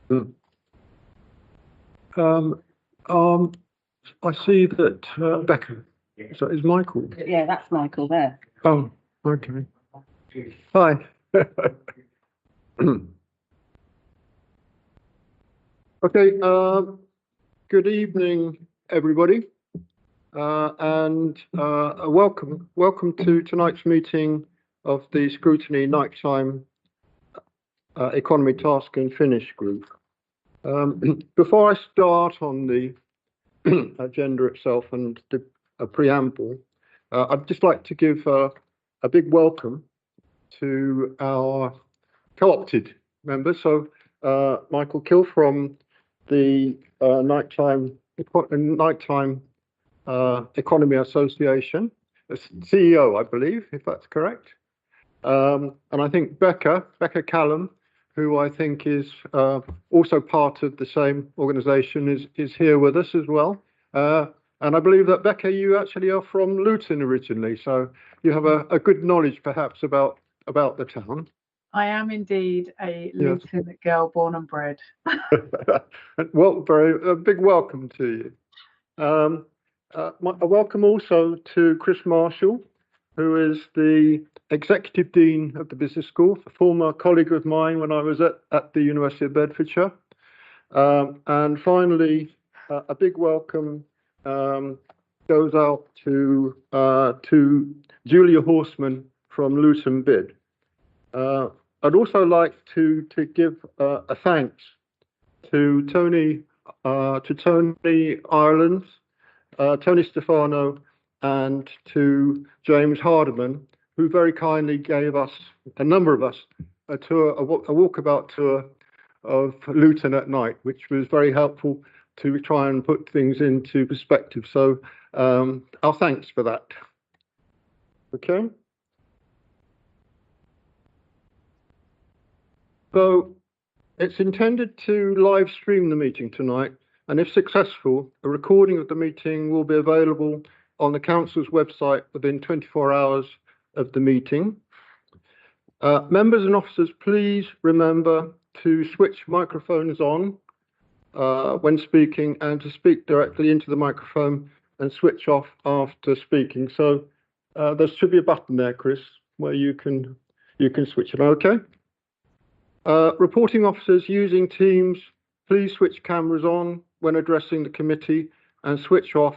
Mm. I see that Becca. So is Michael? Yeah, that's Michael there. Oh, okay. Hi. Okay. Good evening, everybody, and welcome to tonight's meeting of the Scrutiny Nighttime Economy Task and Finish Group. Before I start on the agenda itself and a preamble, I'd just like to give a big welcome to our co-opted members. So Michael Kill from the Nighttime Economy Association, CEO, I believe, if that's correct. And I think Becca Callum, who I think is also part of the same organisation, is here with us as well. And I believe that, Becca, you actually are from Luton originally, so you have a good knowledge perhaps about the town. I am indeed a Luton girl, born and bred. Well, a big welcome to you. A welcome also to Chris Marshall, who is the Executive Dean of the Business School, a former colleague of mine when I was at the University of Bedfordshire. And finally, a big welcome goes out to Julia Horseman from Luton Bid. I'd also like to give a thanks to Tony Ireland, Tony Stefano, and to James Hardiman, who very kindly gave us, a number of us, a walkabout tour of Luton at night, which was very helpful to try and put things into perspective. So our thanks for that. Okay. So it's intended to live stream the meeting tonight, and if successful, a recording of the meeting will be available on the Council's website within 24 hours of the meeting. Members and officers, please remember to switch microphones on when speaking, and to speak directly into the microphone and switch off after speaking. So there should be a button there, Chris, where you can switch it on. Okay. Reporting officers using Teams, please switch cameras on when addressing the committee and switch off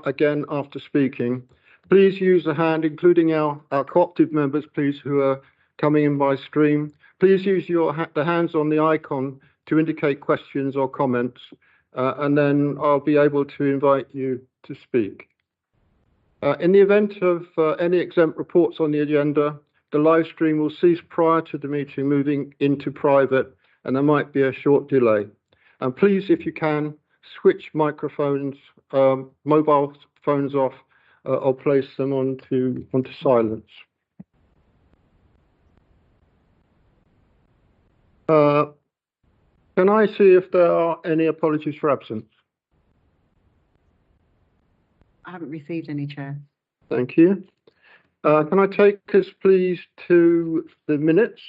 again after speaking. Please use the hand, including our co-opted members, please, who are coming in by stream. Please use the hands on the icon to indicate questions or comments, and then I'll be able to invite you to speak. In the event of any exempt reports on the agenda, the live stream will cease prior to the meeting moving into private, and there might be a short delay. And please, if you can, switch microphones, mobile phones off, or place them onto silence. Can I see if there are any apologies for absence? I haven't received any, Chair. Thank you. Can I take us, please, to the minutes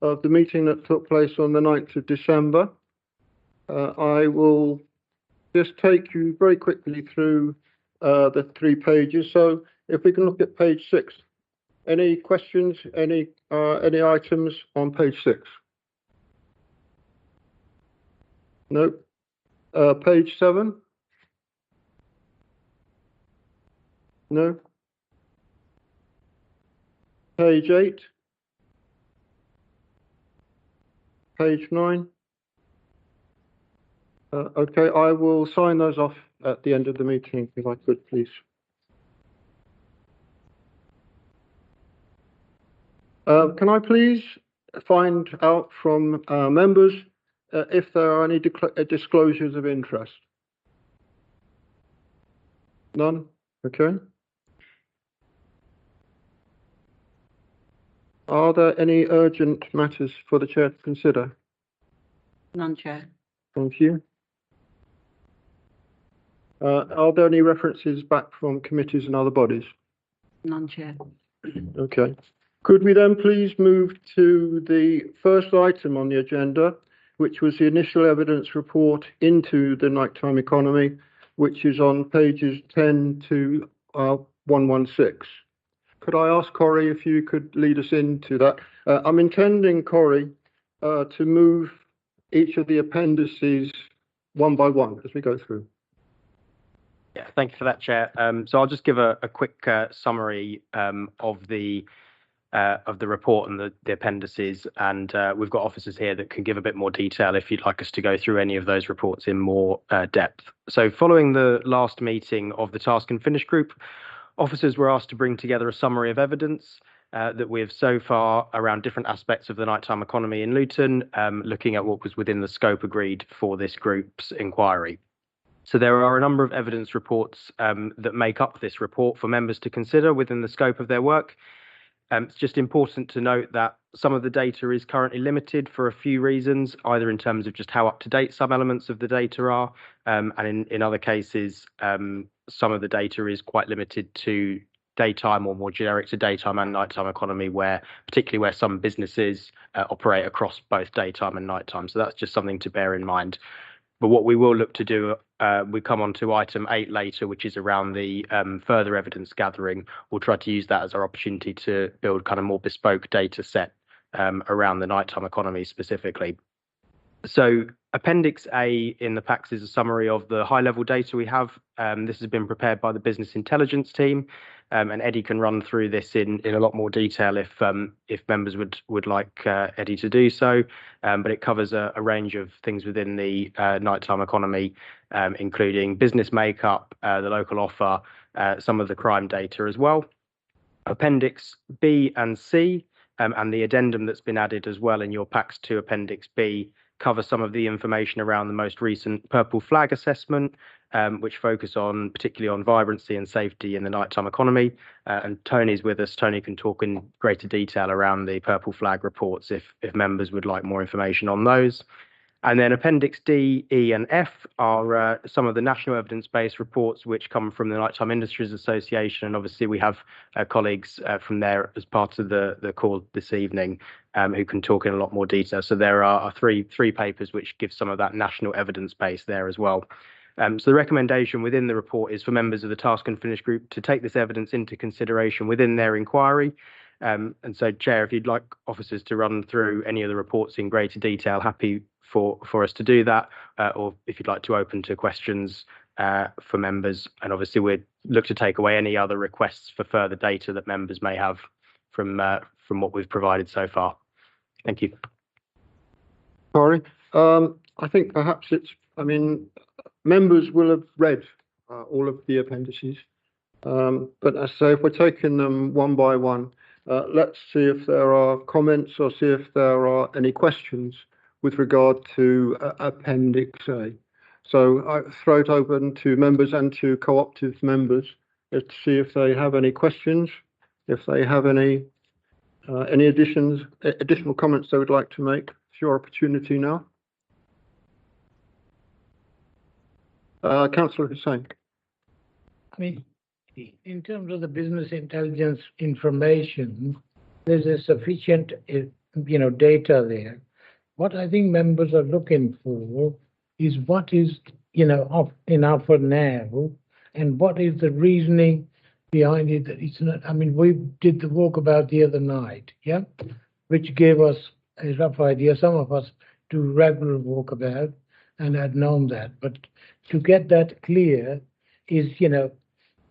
of the meeting that took place on the 9th of December? I will just take you very quickly through the 3 pages. So if we can look at page 6. Any questions, any items on page 6? No. Page 7? No. Page 8? Page 9? Okay, I will sign those off at the end of the meeting, if I could, please. Can I please find out from members if there are any disclosures of interest? None? Okay. Are there any urgent matters for the Chair to consider? None, Chair. Thank you. Are there any references back from committees and other bodies? None, Chair. Okay. Could we then please move to the first item on the agenda, which was the initial evidence report into the nighttime economy, which is on pages 10 to 116. Could I ask Corey if you could lead us into that? I'm intending, Corey, to move each of the appendices one by one as we go through. Yeah, thank you for that, Chair. So I'll just give a quick summary of the report and the appendices, and we've got officers here that can give a bit more detail if you'd like us to go through any of those reports in more depth. So following the last meeting of the Task and Finish Group, officers were asked to bring together a summary of evidence that we have so far around different aspects of the nighttime economy in Luton, looking at what was within the scope agreed for this group's inquiry. So there are a number of evidence reports that make up this report for members to consider within the scope of their work. It's just important to note that some of the data is currently limited for a few reasons, either in terms of just how up-to-date some elements of the data are, and in other cases, some of the data is quite limited to daytime or more generic to daytime and nighttime economy, particularly where some businesses operate across both daytime and nighttime. So that's just something to bear in mind. But what we will look to do, we come on to item 8 later, which is around the further evidence gathering. We'll try to use that as our opportunity to build kind of more bespoke data set around the nighttime economy specifically. So Appendix A in the packs is a summary of the high-level data we have. This has been prepared by the business intelligence team, and Eddie can run through this in a lot more detail if members would like Eddie to do so. But it covers a range of things within the nighttime economy, including business makeup, the local offer, some of the crime data as well. Appendix B and C and the addendum that's been added as well in your packs to Appendix B cover some of the information around the most recent Purple Flag assessment, which focus particularly on vibrancy and safety in the nighttime economy. And Tony's with us. Tony can talk in greater detail around the Purple Flag reports if members would like more information on those. And then Appendix D, E and F are some of the national evidence-based reports which come from the Nighttime Industries Association. And obviously we have colleagues from there as part of the call this evening who can talk in a lot more detail. So there are three papers which give some of that national evidence base there as well. So the recommendation within the report is for members of the Task and Finish Group to take this evidence into consideration within their inquiry. And so, Chair, if you'd like officers to run through any of the reports in greater detail, happy for us to do that, or if you'd like to open to questions for members. And obviously we'd look to take away any other requests for further data that members may have from what we've provided so far. Thank you. Corey, I think perhaps members will have read all of the appendices, but as I say, if we're taking them one by one, let's see if there are comments or see if there are any questions with regard to Appendix A. So I throw it open to members and to co-optive members to see if they have any questions, if they have any additional comments they would like to make. It's your opportunity now. Councillor Hussain. I mean, in terms of the business intelligence information, there's a sufficient, data there. What I think members are looking for is what is, enough for now, and what is the reasoning behind it that it's not. I mean, we did the walkabout the other night, yeah, which gave us a rough idea. Some of us do regular walkabout and had known that, but to get that clear is,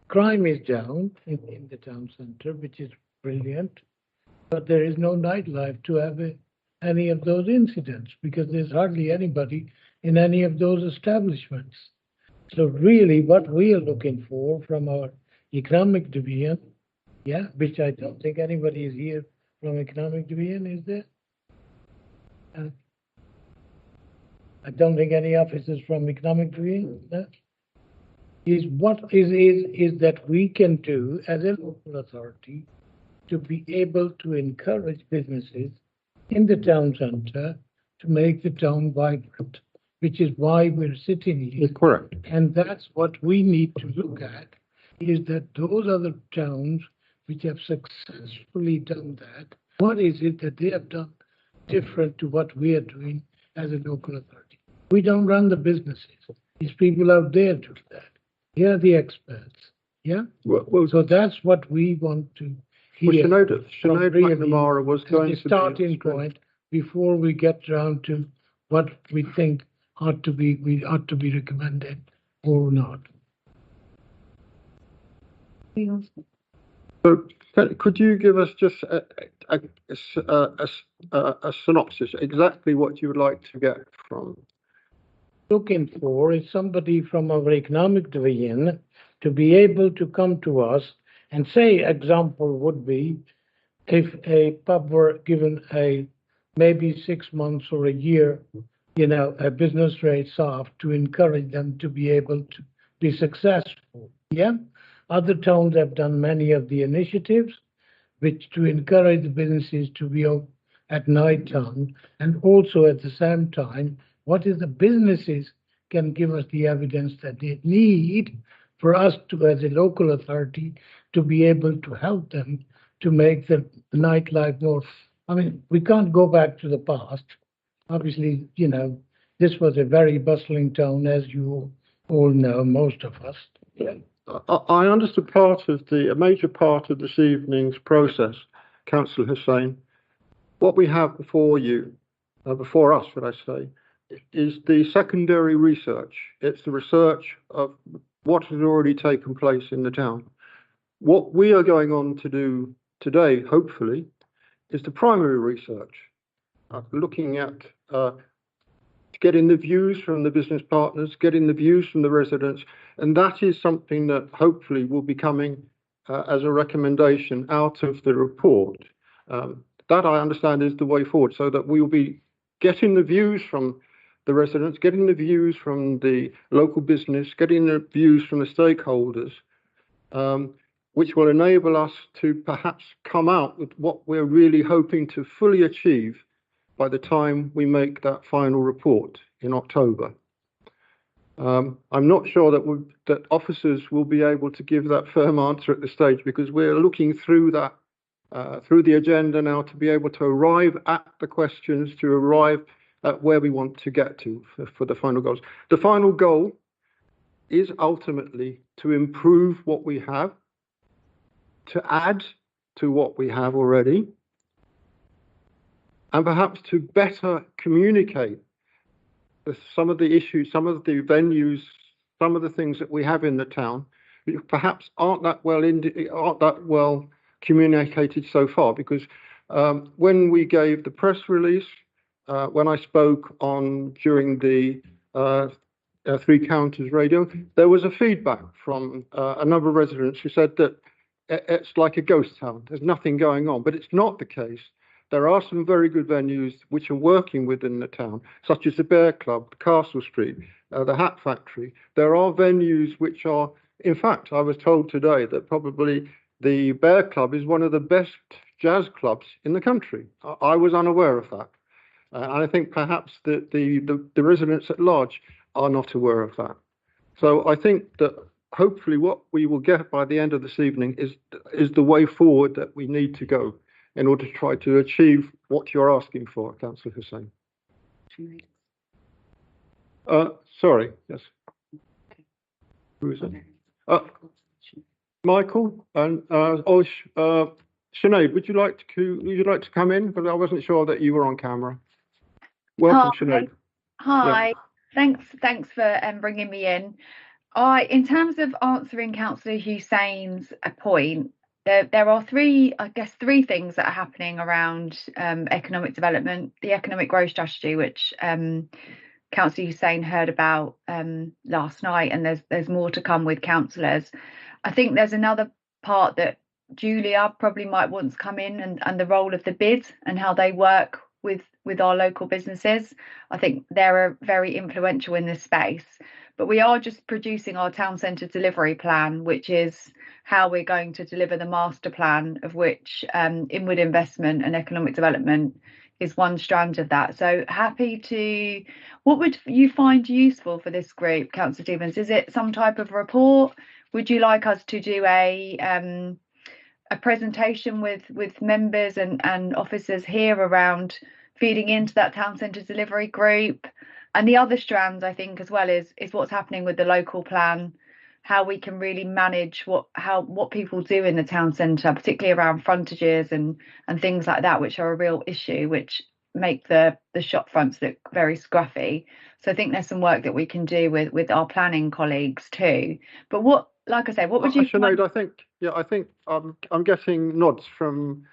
crime is down in the town centre, which is brilliant, but there is no nightlife to have any of those incidents because there's hardly anybody in any of those establishments. So really what we are looking for from our economic division, which I don't think anybody is here from economic division, is there? I don't think any officers from economic division, is that we can do as a local authority to be able to encourage businesses in the town centre to make the town vibrant, which is why we're sitting here. Correct. And that's what we need to look at, is that those other towns which have successfully done that, what is it that they have done different to what we are doing as a local authority. We don't run the businesses. These people out there do that. Here are the experts. Yeah. Well, So that's what we want to hear. Sinead from really McNamara was as going the to be starting point before we get round to what we think ought to be recommended or not. So, could you give us just a synopsis, exactly what you would like to get from? Looking for is somebody from our economic division to be able to come to us and say, example would be if a pub were given a maybe 6 months or a year, a business rates off to encourage them to be able to be successful. Yeah. Other towns have done many of the initiatives which to encourage the businesses to be open at night time, and also at the same time, what is the businesses can give us the evidence that they need for us to, as a local authority, to be able to help them to make the nightlife more. I mean, we can't go back to the past. Obviously, this was a very bustling town, as you all know, most of us. I understood a major part of this evening's process, Councillor Hussain. What we have before you, before us, should I say, is the secondary research. It's the research of what has already taken place in the town. What we are going on to do today, hopefully, is the primary research, looking at getting the views from the business partners, getting the views from the residents, and that is something that hopefully will be coming as a recommendation out of the report. That I understand is the way forward, so that we will be getting the views from the residents, getting the views from the local business, getting the views from the stakeholders, which will enable us to perhaps come out with what we're really hoping to fully achieve by the time we make that final report in October. I'm not sure that officers will be able to give that firm answer at this stage, because we're looking through that, through the agenda now, to be able to arrive at the questions, to arrive at where we want to get to for the final goals. The final goal is ultimately to improve what we have, to add to what we have already, and perhaps to better communicate some of the issues, some of the venues, some of the things that we have in the town, which perhaps aren't that well communicated so far. Because when we gave the press release, when I spoke during the Three Counties radio, there was a feedback from a number of residents who said that it's like a ghost town. There's nothing going on, but it's not the case. There are some very good venues which are working within the town, such as the Bear Club, Castle Street, the Hat Factory. There are venues which are, in fact, I was told today that probably the Bear Club is one of the best jazz clubs in the country. I was unaware of that. And I think perhaps the residents at large are not aware of that. So I think that hopefully what we will get by the end of this evening is the way forward that we need to go in order to try to achieve what you're asking for, Councillor Hussain. Sorry, yes. Who is it? Michael and Sinead, would you like to come in? Because I wasn't sure that you were on camera. Welcome, Sinead. Hi. Yeah. Thanks for bringing me in. In terms of answering Councillor Hussain's point, there are three things that are happening around economic development. The economic growth strategy, which Councillor Hussain heard about last night, and there's more to come with councillors. I think there's another part that Julia probably might want to come in, and the role of the bid and how they work with our local businesses. I think they're very influential in this space. But we are just producing our town centre delivery plan, which is how we're going to deliver the master plan, of which inward investment and economic development is one strand of that. So what would you find useful for this group, Councillor Stevens? Is it some type of report? Would you like us to do a presentation with members and officers here around feeding into that town centre delivery group. And the other strands, I think, as well, is what's happening with the local plan, how we can really manage what people do in the town centre, particularly around frontages and things like that, which are a real issue, which make the shop fronts look very scruffy. So I think there's some work that we can do with our planning colleagues too. But like I say, what would you? Sinead, I think I'm getting nods from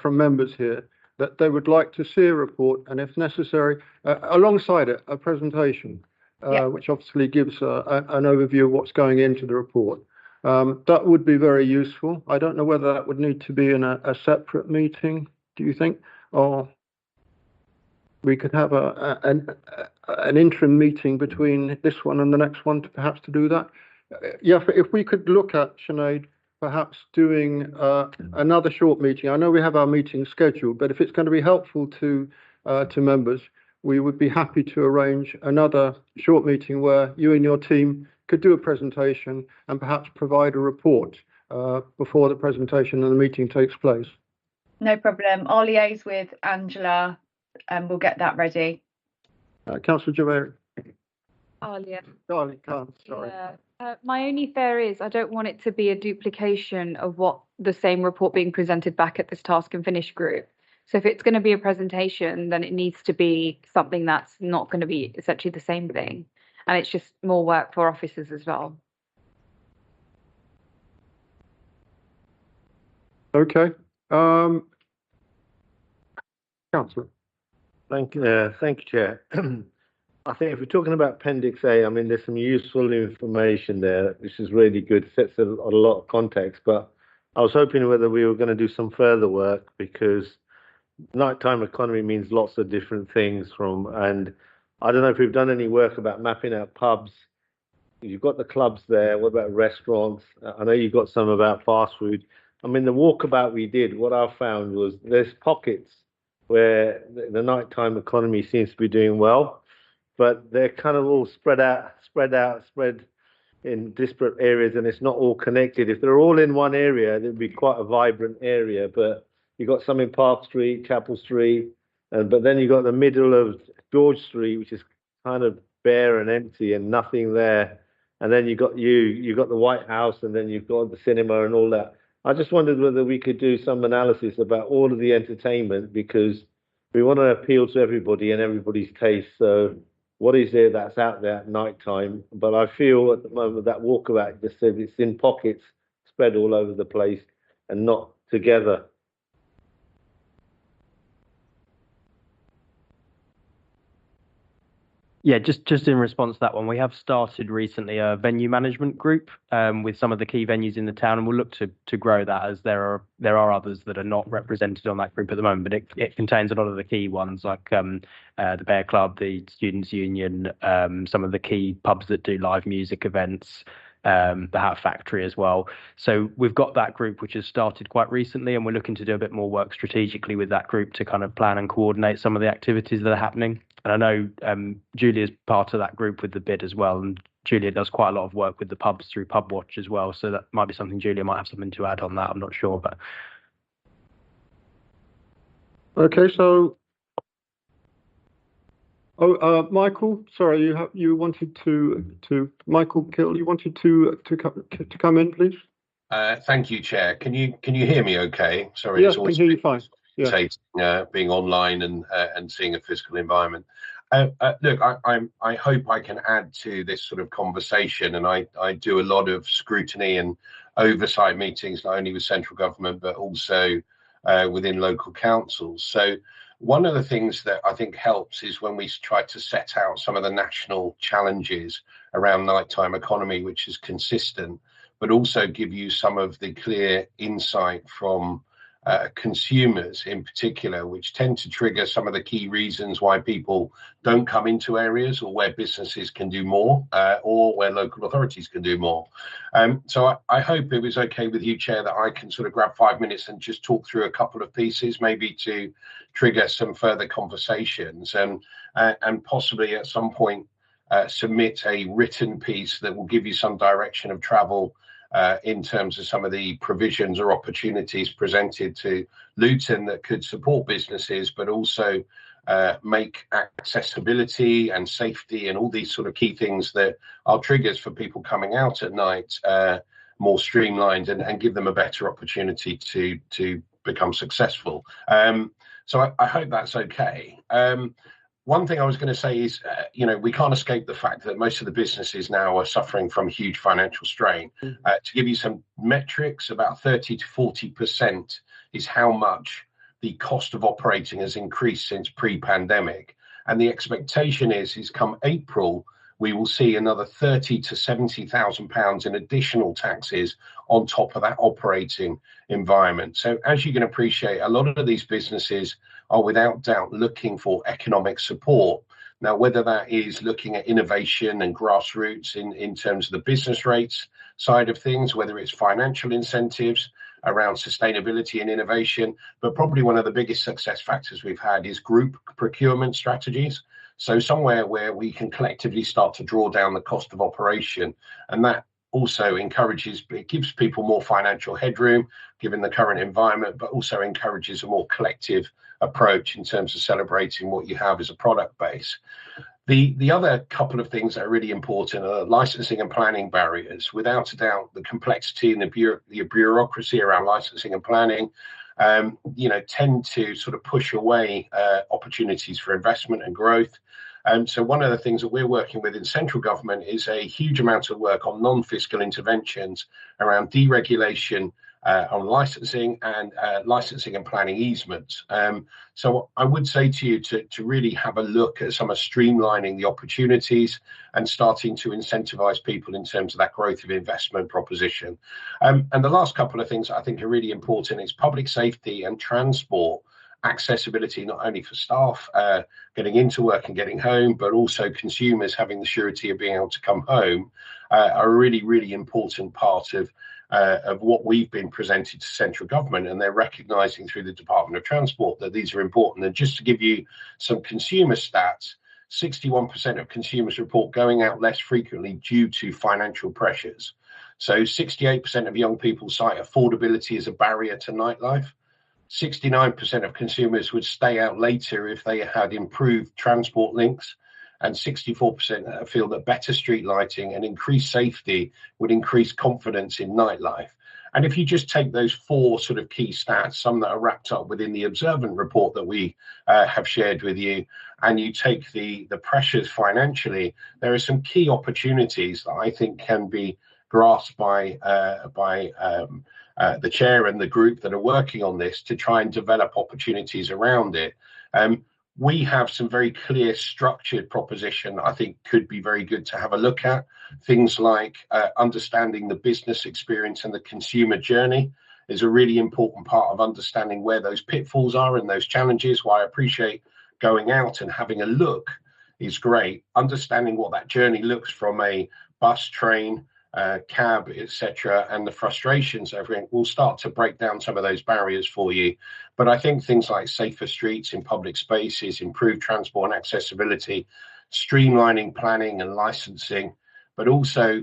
members here that they would like to see a report, and if necessary, alongside it, a presentation, which obviously gives an overview of what's going into the report. That would be very useful. I don't know whether that would need to be in a separate meeting, do you think? Or we could have an interim meeting between this one and the next one to perhaps to do that. If we could look at, Sinead, perhaps doing another short meeting. I know we have our meeting scheduled, but if it's going to be helpful to members, we would be happy to arrange another short meeting where you and your team could do a presentation and perhaps provide a report before the presentation and the meeting takes place. No problem. I'll liaise with Angela and we'll get that ready. Councillor Javeri. Alia. Darling, sorry. Yeah. My only fear is I don't want it to be a duplication of what the same report being presented back at this task and finish group. So if it's going to be a presentation, then it needs to be something that's not going to be essentially the same thing. And it's just more work for officers as well. Okay. Councillor. Thank you, Chair. I think if we're talking about Appendix A, I mean, there's some useful information there, which is really good, sets a lot of context. But I was hoping whether we were going to do some further work, because nighttime economy means lots of different things and I don't know if we've done any work about mapping out pubs. You've got the clubs there. What about restaurants? I know you've got some about fast food. I mean, the walkabout we did, what I found was there's pockets where the nighttime economy seems to be doing well, but they're kind of all spread in disparate areas, and it's not all connected. If they're all in one area, it would be quite a vibrant area, but you've got some in Park Street, Chapel Street, but then you've got the middle of George Street, which is kind of bare and empty and nothing there. And then you've got the White House, and then you've got the cinema and all that. I just wondered whether we could do some analysis about all of the entertainment, because we want to appeal to everybody and everybody's taste. So what is there that's out there at night time? But I feel at the moment that walkabout just says it's in pockets spread all over the place and not together. Yeah, just in response to that one, we have started recently a venue management group with some of the key venues in the town, and we'll look to grow that, as there are others that are not represented on that group at the moment, but it contains a lot of the key ones, like the Bear Club, the Students' Union, some of the key pubs that do live music events, the Hat Factory as well. So we've got that group which has started quite recently, and we're looking to do a bit more work strategically with that group to kind of plan and coordinate some of the activities that are happening. And I know Julia's part of that group with the bid as well, and Julia does quite a lot of work with the pubs through Pub Watch as well. So that might be something Julia might have something to add on that. I'm not sure, but okay. So, Michael, sorry, you wanted to Michael Kill. You wanted to come in, please. Thank you, Chair. Can you hear me? Okay. Sorry. Yes, I can hear you fine. Yeah. Being online and seeing a physical environment. Look, I hope I can add to this sort of conversation, and I do a lot of scrutiny and oversight meetings, not only with central government but also within local councils. So one of the things that I think helps is when we try to set out some of the national challenges around nighttime economy, which is consistent, but also give you some of the clear insight from consumers in particular, which tend to trigger some of the key reasons why people don't come into areas, or where businesses can do more, or where local authorities can do more. So I hope it was okay with you, Chair, that I can sort of grab 5 minutes and just talk through a couple of pieces, maybe to trigger some further conversations, and possibly at some point submit a written piece that will give you some direction of travel in terms of some of the provisions or opportunities presented to Luton that could support businesses, but also make accessibility and safety and all these sort of key things that are triggers for people coming out at night more streamlined and give them a better opportunity to become successful. So I hope that's okay. One thing I was going to say is, we can't escape the fact that most of the businesses now are suffering from huge financial strain. To give you some metrics, about 30 to 40% is how much the cost of operating has increased since pre-pandemic. And the expectation is come April, we will see another 30 to 70,000 pounds in additional taxes on top of that operating environment. So as you can appreciate, a lot of these businesses are without doubt looking for economic support. Now, whether that is looking at innovation and grassroots in terms of the business rates side of things, whether it's financial incentives around sustainability and innovation, but probably one of the biggest success factors we've had is group procurement strategies. So somewhere where we can collectively start to draw down the cost of operation, and that also it gives people more financial headroom given the current environment, but also encourages a more collective approach in terms of celebrating what you have as a product base. The other couple of things that are really important are licensing and planning barriers. Without a doubt, the complexity and the bureaucracy around licensing and planning tend to sort of push away opportunities for investment and growth. So one of the things that we're working with in central government is a huge amount of work on non-fiscal interventions around deregulation on licensing and planning easements. So I would say to you to really have a look at some of streamlining the opportunities and starting to incentivize people in terms of that growth of investment proposition. And the last couple of things I think are really important is public safety and transport accessibility, not only for staff getting into work and getting home, but also consumers having the surety of being able to come home are a really, really important part of what we've been presented to central government, and they're recognising through the Department of Transport that these are important. And just to give you some consumer stats, 61% of consumers report going out less frequently due to financial pressures. So 68% of young people cite affordability as a barrier to nightlife. 69% of consumers would stay out later if they had improved transport links, and 64% feel that better street lighting and increased safety would increase confidence in nightlife. And if you just take those four sort of key stats, some that are wrapped up within the Observant report that we have shared with you, and you take the pressures financially, there are some key opportunities that I think can be grasped by the chair and the group that are working on this to try and develop opportunities around it. We have some very clear structured proposition that I think could be very good to have a look at. Things like understanding the business experience and the consumer journey is a really important part of understanding where those pitfalls are and those challenges. While I appreciate going out and having a look is great, understanding what that journey looks from a bus, train, cab, etc., and the frustrations, everything will start to break down some of those barriers for you. But I think things like safer streets in public spaces, improved transport and accessibility, streamlining planning and licensing, but also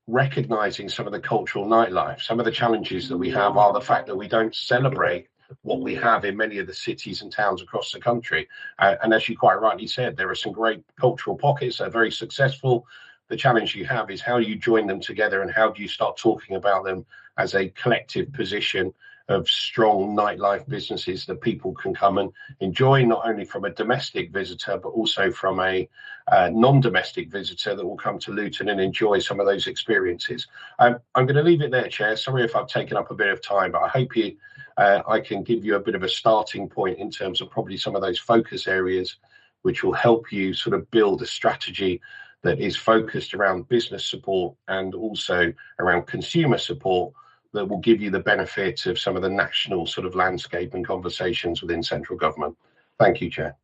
recognizing some of the cultural nightlife. Some of the challenges that we have are the fact that we don't celebrate what we have in many of the cities and towns across the country. And as you quite rightly said, there are some great cultural pockets that are very successful. The challenge you have is how you join them together and how do you start talking about them as a collective position of strong nightlife businesses that people can come and enjoy, not only from a domestic visitor, but also from a non-domestic visitor that will come to Luton and enjoy some of those experiences. I'm going to leave it there, Chair. Sorry if I've taken up a bit of time, but I hope I can give you a bit of a starting point in terms of probably some of those focus areas, which will help you sort of build a strategy that is focused around business support and also around consumer support that will give you the benefit of some of the national sort of landscape and conversations within central government. Thank you, Chair.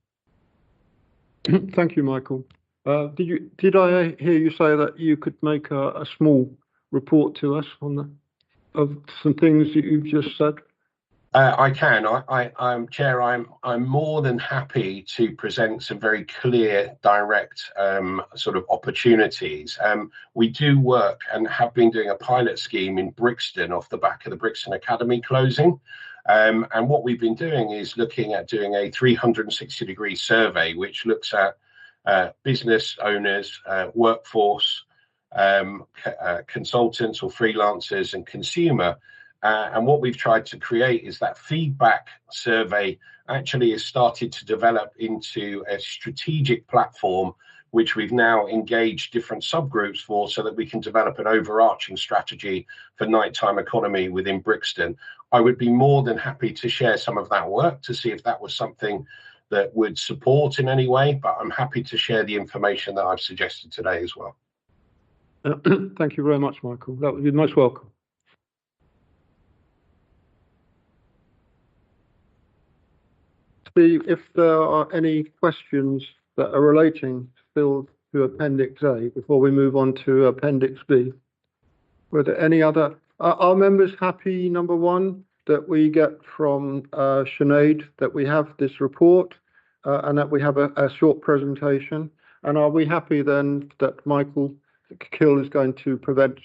Thank you, Michael. Did I hear you say that you could make a small report to us on of some things that you've just said? I can. I'm Chair. I'm more than happy to present some very clear, direct sort of opportunities. We do work and have been doing a pilot scheme in Brixton off the back of the Brixton Academy closing. And what we've been doing is looking at doing a 360-degree survey, which looks at business owners, workforce, consultants or freelancers, and consumer. And what we've tried to create is that feedback survey actually has started to develop into a strategic platform, which we've now engaged different subgroups for, so that we can develop an overarching strategy for nighttime economy within Brixton. I would be more than happy to share some of that work to see if that was something that would support in any way, but I'm happy to share the information that I've suggested today as well. Thank you very much, Michael. That would be most welcome. See if there are any questions that are relating still to Appendix A before we move on to Appendix B. Were there any other? Are members happy, number one, that we get from Sinead that we have this report and that we have a short presentation? And are we happy then that Michael Kill is going to prevent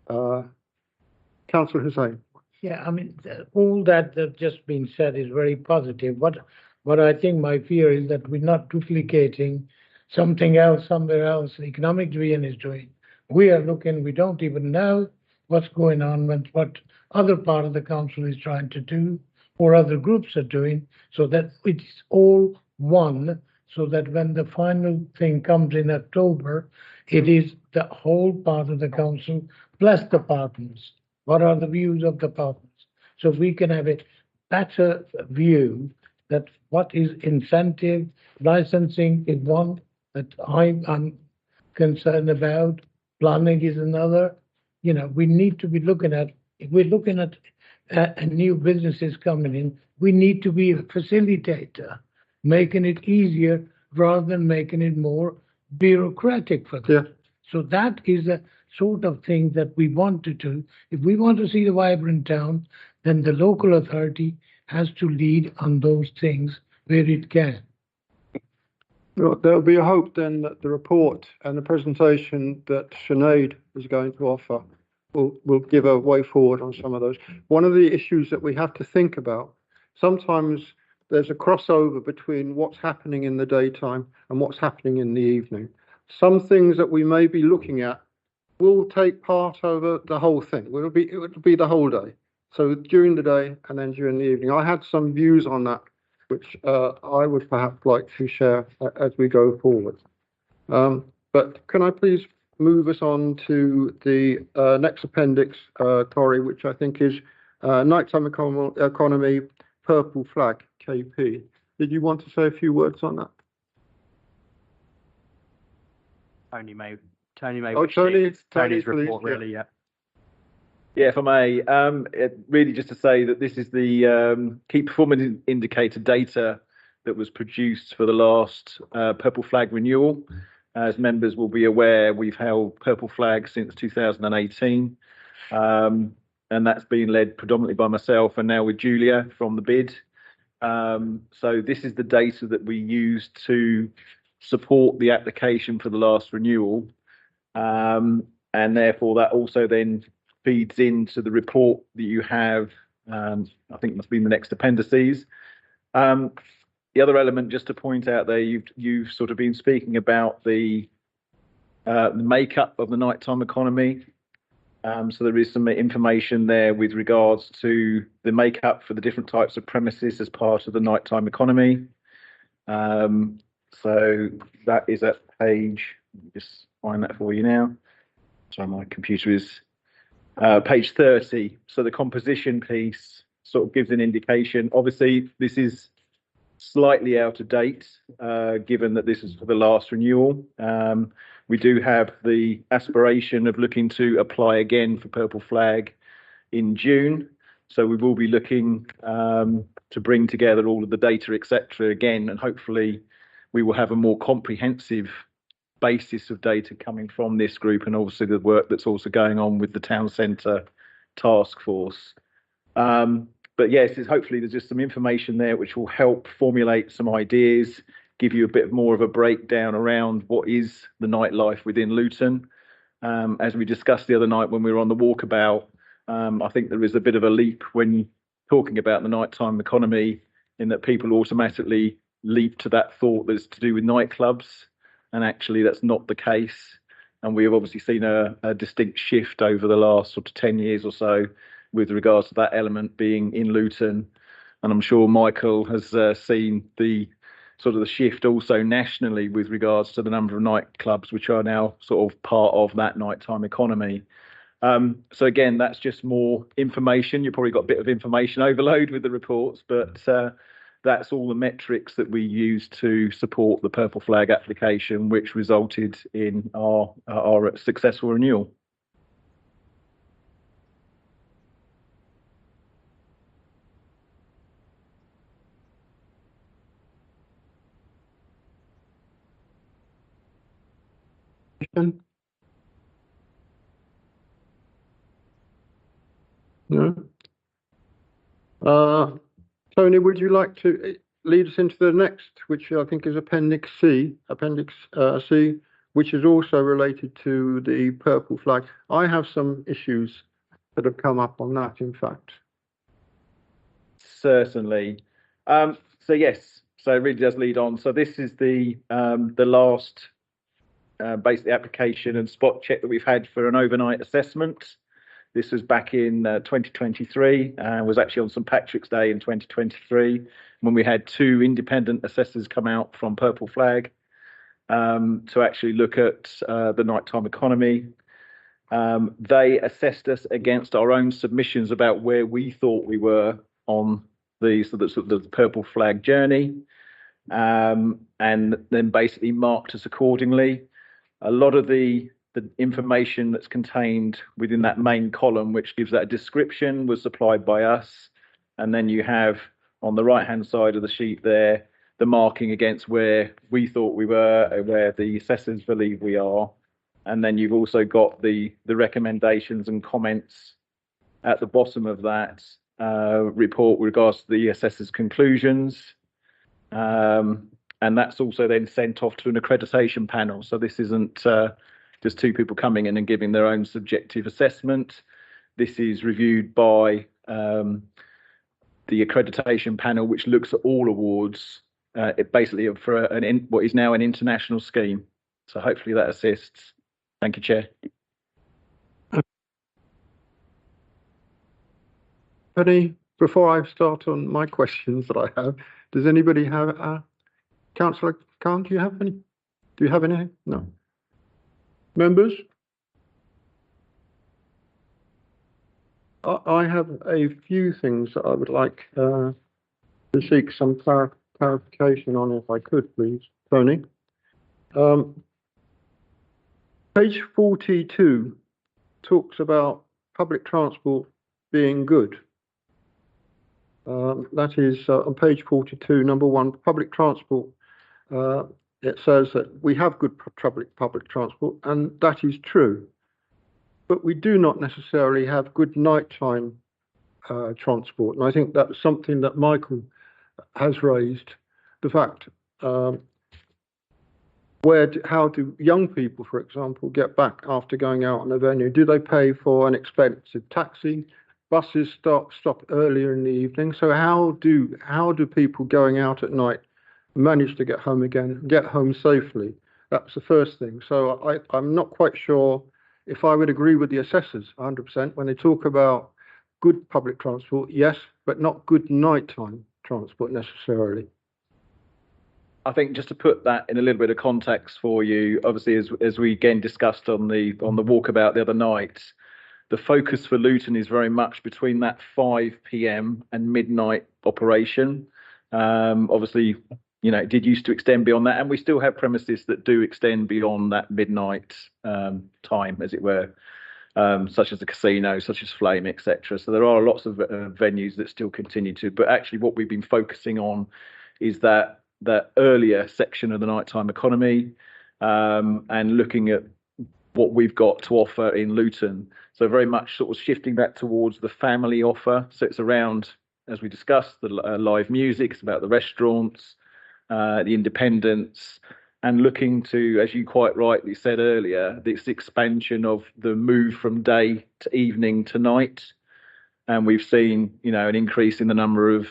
Councillor Hussain? Yeah, I mean, all that that's just been said is very positive. What I think my fear is that we're not duplicating something else somewhere else. The Economic Division is doing. We are looking, we don't even know what's going on with what other part of the council is trying to do or other groups are doing, so that it's all one, so that when the final thing comes in October, it is the whole part of the council plus the partners. What are the views of the partners? So we can have a better view that what is incentive, licensing is one that I'm concerned about, planning is another. You know, we need to be looking at, if we're looking at new businesses coming in, we need to be a facilitator, making it easier rather than making it more bureaucratic for them. Yeah. So that is a sort of thing that we want to do. If we want to see the vibrant town, then the local authority has to lead on those things where it can. Well, there'll be a hope then that the report and the presentation that Sinead is going to offer will give a way forward on some of those. One of the issues that we have to think about, sometimes there's a crossover between what's happening in the daytime and what's happening in the evening. Some things that we may be looking at will take part over the whole thing. It will be the whole day. So during the day and then during the evening. I had some views on that, which I would perhaps like to share as we go forward. But can I please move us on to the next appendix, Corey, which I think is Nighttime Economy Purple Flag, KP. Did you want to say a few words on that? Tony may Oh, Tony's please, report, really, yeah. Yeah, if I may, really just to say that this is the key performance indicator data that was produced for the last Purple Flag renewal. As members will be aware, we've held Purple Flag since 2018, and that's been led predominantly by myself and now with Julia from the bid. So this is the data that we used to support the application for the last renewal, and therefore that also then feeds into the report that you have. I think it must be in the next appendices. The other element, just to point out there, you've sort of been speaking about the makeup of the nighttime economy. So there is some information there with regards to the makeup for the different types of premises as part of the nighttime economy. So that is at page, just find that for you now. Sorry, my computer is page 30. So the composition piece sort of gives an indication. Obviously, this is slightly out of date, given that this is for the last renewal. We do have the aspiration of looking to apply again for Purple Flag in June. So we will be looking to bring together all of the data, etc. again, and hopefully we will have a more comprehensive basis of data coming from this group, and obviously the work that's also going on with the town centre task force. But yes, hopefully there's just some information there which will help formulate some ideas, give you a bit more of a breakdown around what is the nightlife within Luton. As we discussed the other night when we were on the walkabout, I think there is a bit of a leap when talking about the nighttime economy, in that people automatically leap to that thought that's to do with nightclubs, and actually that's not the case. And we have obviously seen a distinct shift over the last sort of 10 years or so with regards to that element being in Luton. And I'm sure Michael has seen the sort of the shift also nationally with regards to the number of nightclubs which are now sort of part of that nighttime economy. So again, that's just more information. You've probably got a bit of information overload with the reports, but that's all the metrics that we use to support the Purple Flag application, which resulted in our successful renewal. No. Tony, would you like to lead us into the next, which I think is Appendix C, which is also related to the Purple Flag? I have some issues that have come up on that, in fact. Certainly. So yes, so it really does lead on. So this is the last basically application and spot check that we've had for an overnight assessment. This was back in 2023, was actually on St Patrick's Day in 2023, when we had 2 independent assessors come out from Purple Flag to actually look at the nighttime economy. They assessed us against our own submissions about where we thought we were on the Purple Flag journey, and then basically marked us accordingly. A lot of the information that's contained within that main column, which gives that description, was supplied by us. And then you have on the right hand side of the sheet there, the marking against where we thought we were, where the assessors believe we are. And then you've also got the recommendations and comments at the bottom of that report with regards to the assessors' conclusions. And that's also then sent off to an accreditation panel. So this isn't just 2 people coming in and giving their own subjective assessment. This is reviewed by the accreditation panel, which looks at all awards, basically for what is now an international scheme. So hopefully that assists. Thank you, Chair. Penny, before I start on my questions that I have, does anybody have, Councillor Khan, do you have any? Do you have anything? No. Members? I have a few things that I would like to seek some clarification on, if I could, please. Tony? Page 42 talks about public transport being good. That is on page 42, number 1, public transport. It says that we have good public transport, and that is true. But we do not necessarily have good nighttime transport. And I think that's something that Michael has raised. The fact, how do young people, for example, get back after going out on a venue? Do they pay for an expensive taxi? Buses stop earlier in the evening. So how do people going out at night manage to get home again, get home safely? That's the first thing. So I'm not quite sure if I would agree with the assessors 100% when they talk about good public transport, yes, but not good nighttime transport necessarily. I think just to put that in a little bit of context for you, obviously, as we again discussed on the walkabout the other night, the focus for Luton is very much between that 5 p.m. and midnight operation. Obviously, you know, it did used to extend beyond that, and we still have premises that do extend beyond that midnight time, as it were, such as the casino, such as Flame, etc. So there are lots of venues that still continue to, but actually what we've been focusing on is that earlier section of the nighttime economy, and looking at what we've got to offer in Luton. So very much sort of shifting that towards the family offer. So it's around, as we discussed, the live music, it's about the restaurants, the independents, and looking to, as you quite rightly said earlier, this expansion of the move from day to evening to night. And we've seen, an increase in the number of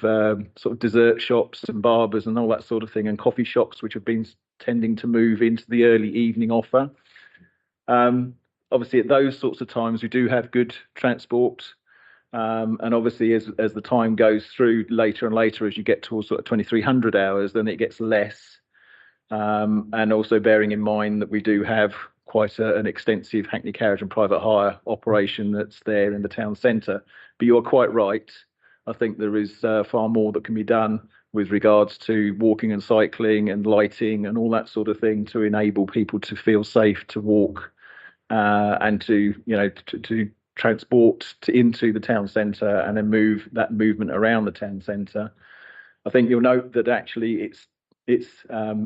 sort of dessert shops and barbers and all that sort of thing, and coffee shops, which have been tending to move into the early evening offer. Obviously, at those sorts of times, we do have good transport. And obviously, as the time goes through later and later, as you get towards sort of 2300 hours, then it gets less. And also bearing in mind that we do have quite an extensive Hackney carriage and private hire operation that's there in the town centre. But you're quite right. I think there is far more that can be done with regards to walking and cycling and lighting and all that sort of thing to enable people to feel safe to walk and to transport into the town centre and then move that movement around the town centre. I think you'll note that actually it's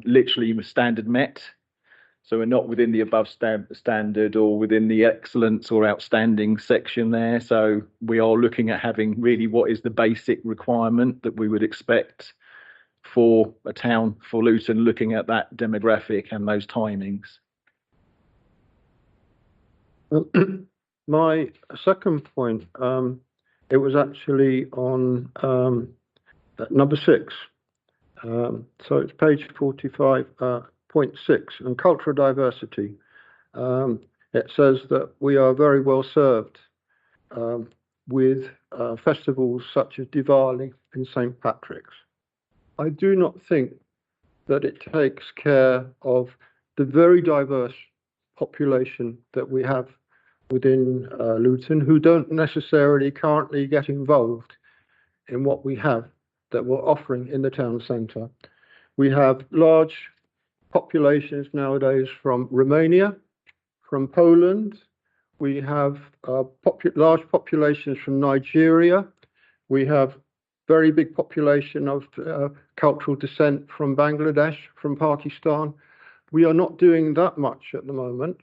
literally standard met. So we're not within the above standard or within the excellence or outstanding section there. So we are looking at having really what is the basic requirement that we would expect for a town, for Luton, looking at that demographic and those timings. My second point, it was actually on number 6. So it's page 45.6 and cultural diversity. It says that we are very well served with festivals such as Diwali and St. Patrick's. I do not think that it takes care of the very diverse population that we have within Luton, who don't necessarily currently get involved in what we have that we're offering in the town centre. We have large populations nowadays from Romania, from Poland. We have large populations from Nigeria. We have very big population of cultural descent from Bangladesh, from Pakistan. We are not doing that much at the moment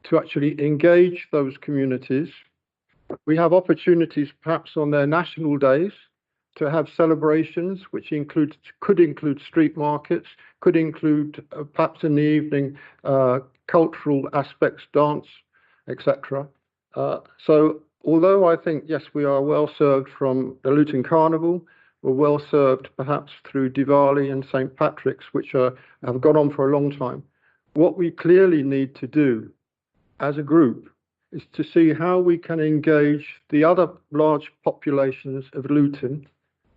to actually engage those communities. We have opportunities perhaps on their national days to have celebrations which could include street markets, could include perhaps in the evening cultural aspects, dance, etc. So although I think, yes, we are well served from the Luton Carnival, we're well served perhaps through Diwali and St. Patrick's, which have gone on for a long time. What we clearly need to do as a group is to see how we can engage the other large populations of Luton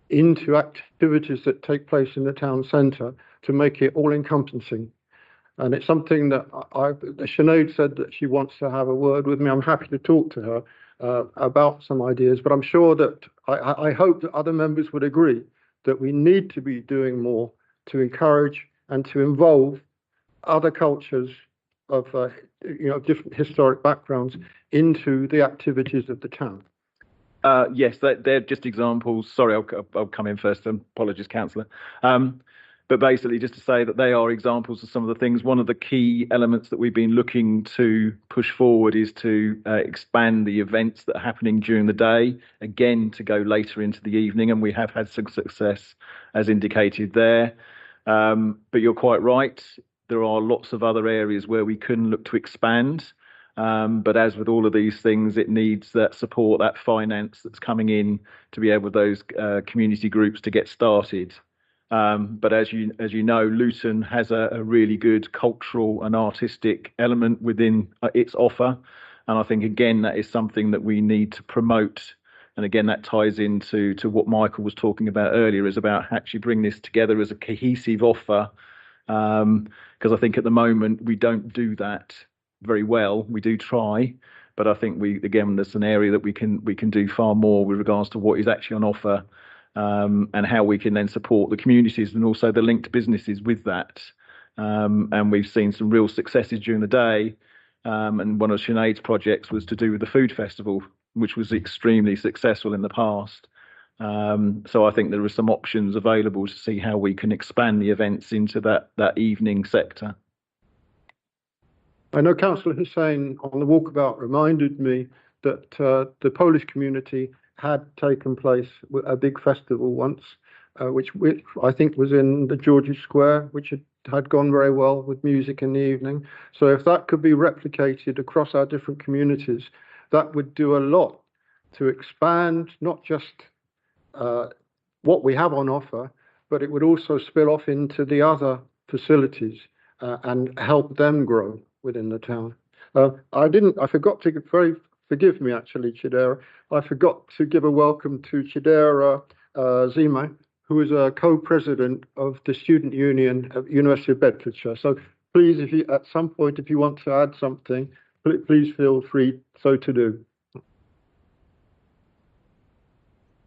into activities that take place in the town centre to make it all-encompassing. And it's something that Sinead said that she wants to have a word with me. I'm happy to talk to her about some ideas, but I'm sure that I hope that other members would agree that we need to be doing more to encourage and to involve other cultures of different historic backgrounds into the activities of the town. Yes, they're just examples. Sorry, I'll come in first. Apologies, Councillor. But basically, just to say that they are examples of some of the things. One of the key elements that we've been looking to push forward is to expand the events that are happening during the day, again, to go later into the evening. And we have had some success, as indicated there. But you're quite right. There are lots of other areas where we can look to expand. But as with all of these things, it needs that support, that finance that's coming in to be able those community groups to get started. But as you know, Luton has a really good cultural and artistic element within its offer. And I think, again, that is something that we need to promote. And again, that ties into what Michael was talking about earlier, is about actually bringing this together as a cohesive offer. Because I think at the moment we don't do that very well. We do try, but I think there's an area that we can do far more with regards to what is actually on offer, and how we can then support the communities and also the linked businesses with that. And we've seen some real successes during the day. And one of Sinead's projects was to do with the food festival, which was extremely successful in the past. So I think there are some options available to see how we can expand the events into that evening sector. I know Councillor Hussain on the walkabout reminded me that the Polish community had taken place with a big festival once, which I think was in the George's Square, which had gone very well with music in the evening. So if that could be replicated across our different communities, that would do a lot to expand not just what we have on offer, but it would also spill off into the other facilities and help them grow within the town. I forgot to, forgive me actually, Chidera, I forgot to give a welcome to Chidera Zima, who is a co-president of the Student Union at University of Bedfordshire. So please, if you, at some point, if you want to add something, please feel free so to do.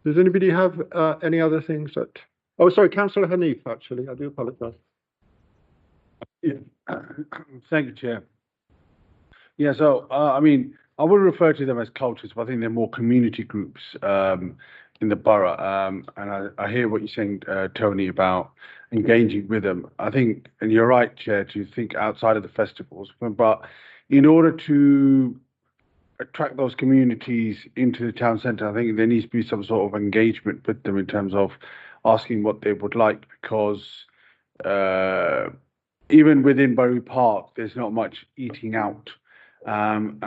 Does anybody have any other things that... Oh, sorry, Councillor Hanif, actually. I do apologise. Yeah. Thank you, Chair. Yeah, so, I mean, I would refer to them as cultures, but I think they're more community groups in the borough. And I hear what you're saying, Tony, about engaging with them. I think, and you're right, Chair, to think outside of the festivals, but in order to attract those communities into the town centre, I think there needs to be some sort of engagement with them in terms of asking what they would like, because even within Bury Park, there's not much eating out. One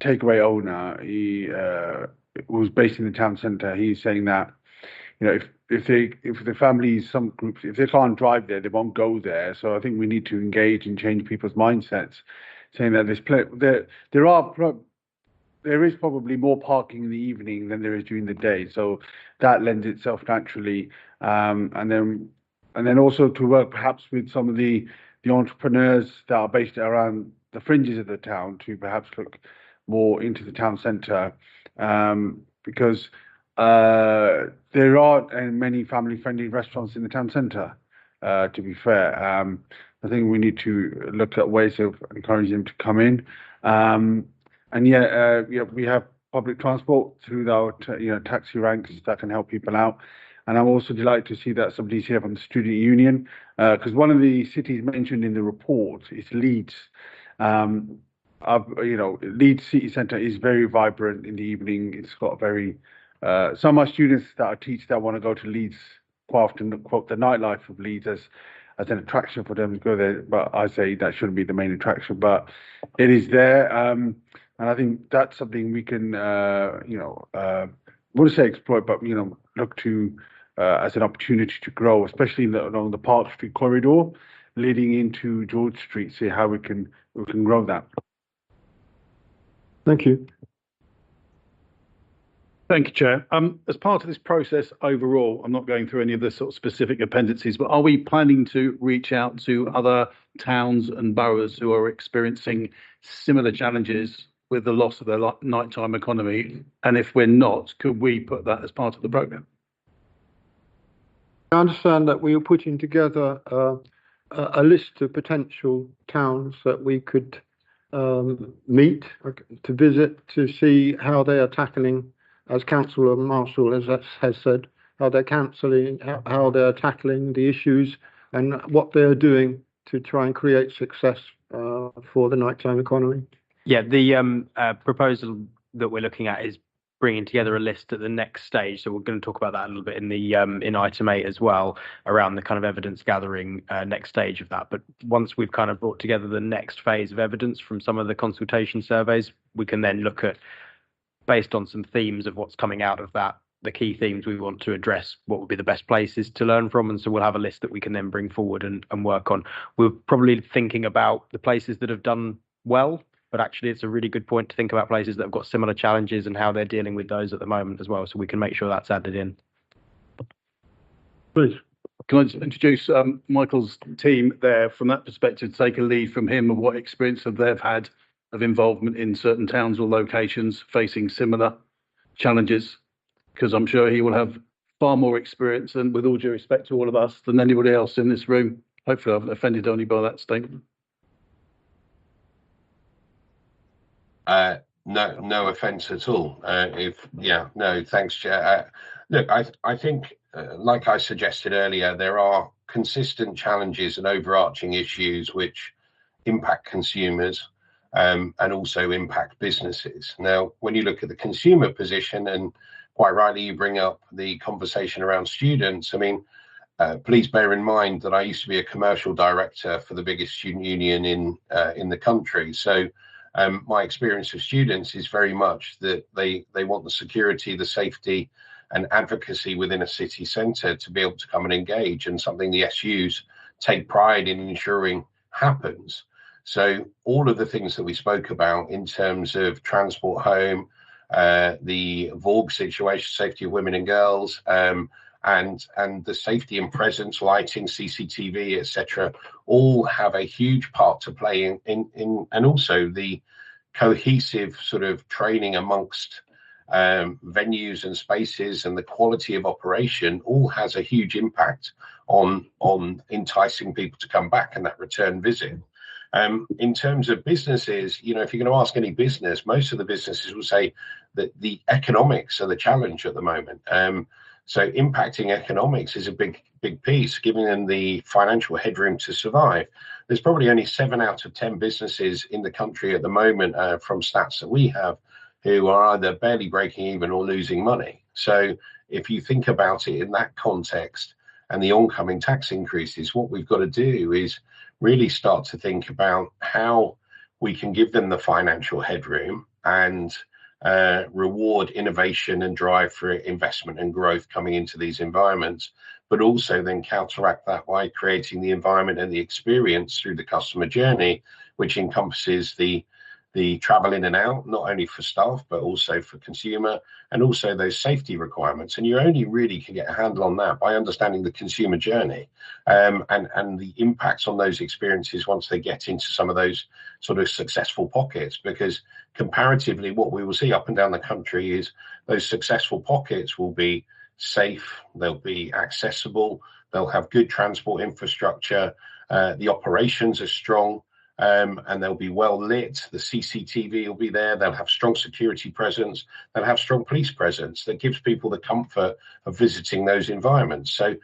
takeaway owner, he was based in the town centre. He's saying that, you know, if the families, some groups, if they can't drive there, they won't go there. So I think we need to engage and change people's mindsets, saying that there is probably more parking in the evening than there is during the day. So that lends itself naturally, and then also to work perhaps with some of the entrepreneurs that are based around the fringes of the town to perhaps look more into the town centre, because there aren't many family-friendly restaurants in the town centre, to be fair. I think we need to look at ways of encouraging them to come in. And yeah, we have public transport through our taxi ranks that can help people out. And I'm also delighted to see that somebody's here from the Student Union, because one of the cities mentioned in the report is Leeds. Leeds city centre is very vibrant in the evening. It's got very some of my students that I teach that want to go to Leeds quite often quote the nightlife of Leeds as an attraction for them to go there. But I say that shouldn't be the main attraction, but it is there. And I think that's something we can, I wouldn't say exploit, but look to as an opportunity to grow, especially along the Park Street corridor leading into George Street. See how we can grow that. Thank you. Thank you, Chair. As part of this process overall, I'm not going through any of the sort of specific appendices, but are we planning to reach out to other towns and boroughs who are experiencing similar challenges with the loss of their nighttime economy? And if we're not, could we put that as part of the programme? I understand that we are putting together a list of potential towns that we could meet, to visit, to see how they are tackling, as Councillor Marshall has said, how they're how they're tackling the issues and what they're doing to try and create success for the nighttime economy. Yeah, the proposal that we're looking at is bringing together a list at the next stage. So we're going to talk about that a little bit in the in item 8 as well, around the kind of evidence gathering next stage of that. But once we've kind of brought together the next phase of evidence from some of the consultation surveys, we can then look at, based on some themes of what's coming out of that, the key themes we want to address, what would be the best places to learn from. And so we'll have a list that we can then bring forward and work on. We're probably thinking about the places that have done well, but actually it's a really good point to think about places that have got similar challenges and how they're dealing with those at the moment as well. So we can make sure that's added in. Please. Can I just introduce Michael's team there from that perspective, take a lead from him of what experience have they've had of involvement in certain towns or locations facing similar challenges, because I'm sure he will have far more experience, and with all due respect to all of us, than anybody else in this room. Hopefully I haven't offended only by that statement. No offence at all. Thanks, Chair. Look, I think, like I suggested earlier, there are consistent challenges and overarching issues which impact consumers and also impact businesses. Now, when you look at the consumer position, and quite rightly you bring up the conversation around students, I mean, please bear in mind that I used to be a commercial director for the biggest student union in the country. So My experience of students is very much that they want the security, the safety and advocacy within a city centre to be able to come and engage, and something the SUs take pride in ensuring happens. So all of the things that we spoke about in terms of transport home, the VORG situation, safety of women and girls, and the safety and presence, lighting, CCTV, etc., all have a huge part to play in, and also the cohesive sort of training amongst venues and spaces, and the quality of operation all has a huge impact on enticing people to come back and that return visit. In terms of businesses, if you're going to ask any business, most of the businesses will say that the economics are the challenge at the moment. So impacting economics is a big piece, giving them the financial headroom to survive. There's probably only 7 out of 10 businesses in the country at the moment, from stats that we have, who are either barely breaking even or losing money. So if you think about it in that context and the oncoming tax increases, what we've got to do is really start to think about how we can give them the financial headroom and reward innovation and drive for investment and growth coming into these environments, but also then counteract that by creating the environment and the experience through the customer journey, which encompasses the travel in and out, not only for staff, but also for consumer, and also those safety requirements. And you only really can get a handle on that by understanding the consumer journey, and the impacts on those experiences once they get into some of those sort of successful pockets. Because comparatively, what we will see up and down the country is those successful pockets will be safe, they'll be accessible, they'll have good transport infrastructure, the operations are strong, and they'll be well lit. The CCTV will be there. They'll have strong security presence. They'll have strong police presence that gives people the comfort of visiting those environments. So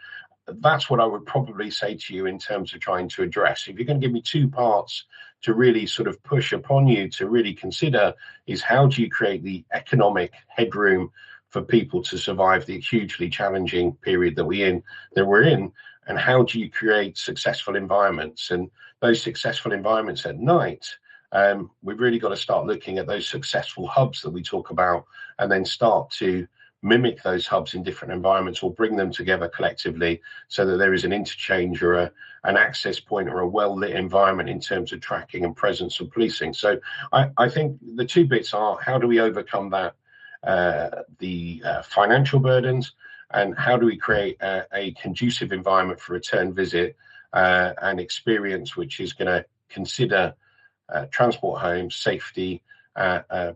that's what I would probably say to you in terms of trying to address. If you're going to give me 2 parts to really sort of push upon you to really consider, is how do you create the economic headroom for people to survive the hugely challenging period that we're in, and how do you create successful environments? And those successful environments at night, we've really got to start looking at those successful hubs that we talk about, and then start to mimic those hubs in different environments, or bring them together collectively so that there is an interchange or an access point or a well-lit environment in terms of tracking and presence of policing. So I think the 2 bits are, how do we overcome that, the financial burdens, and how do we create a conducive environment for return visit and experience, which is going to consider transport homes, safety,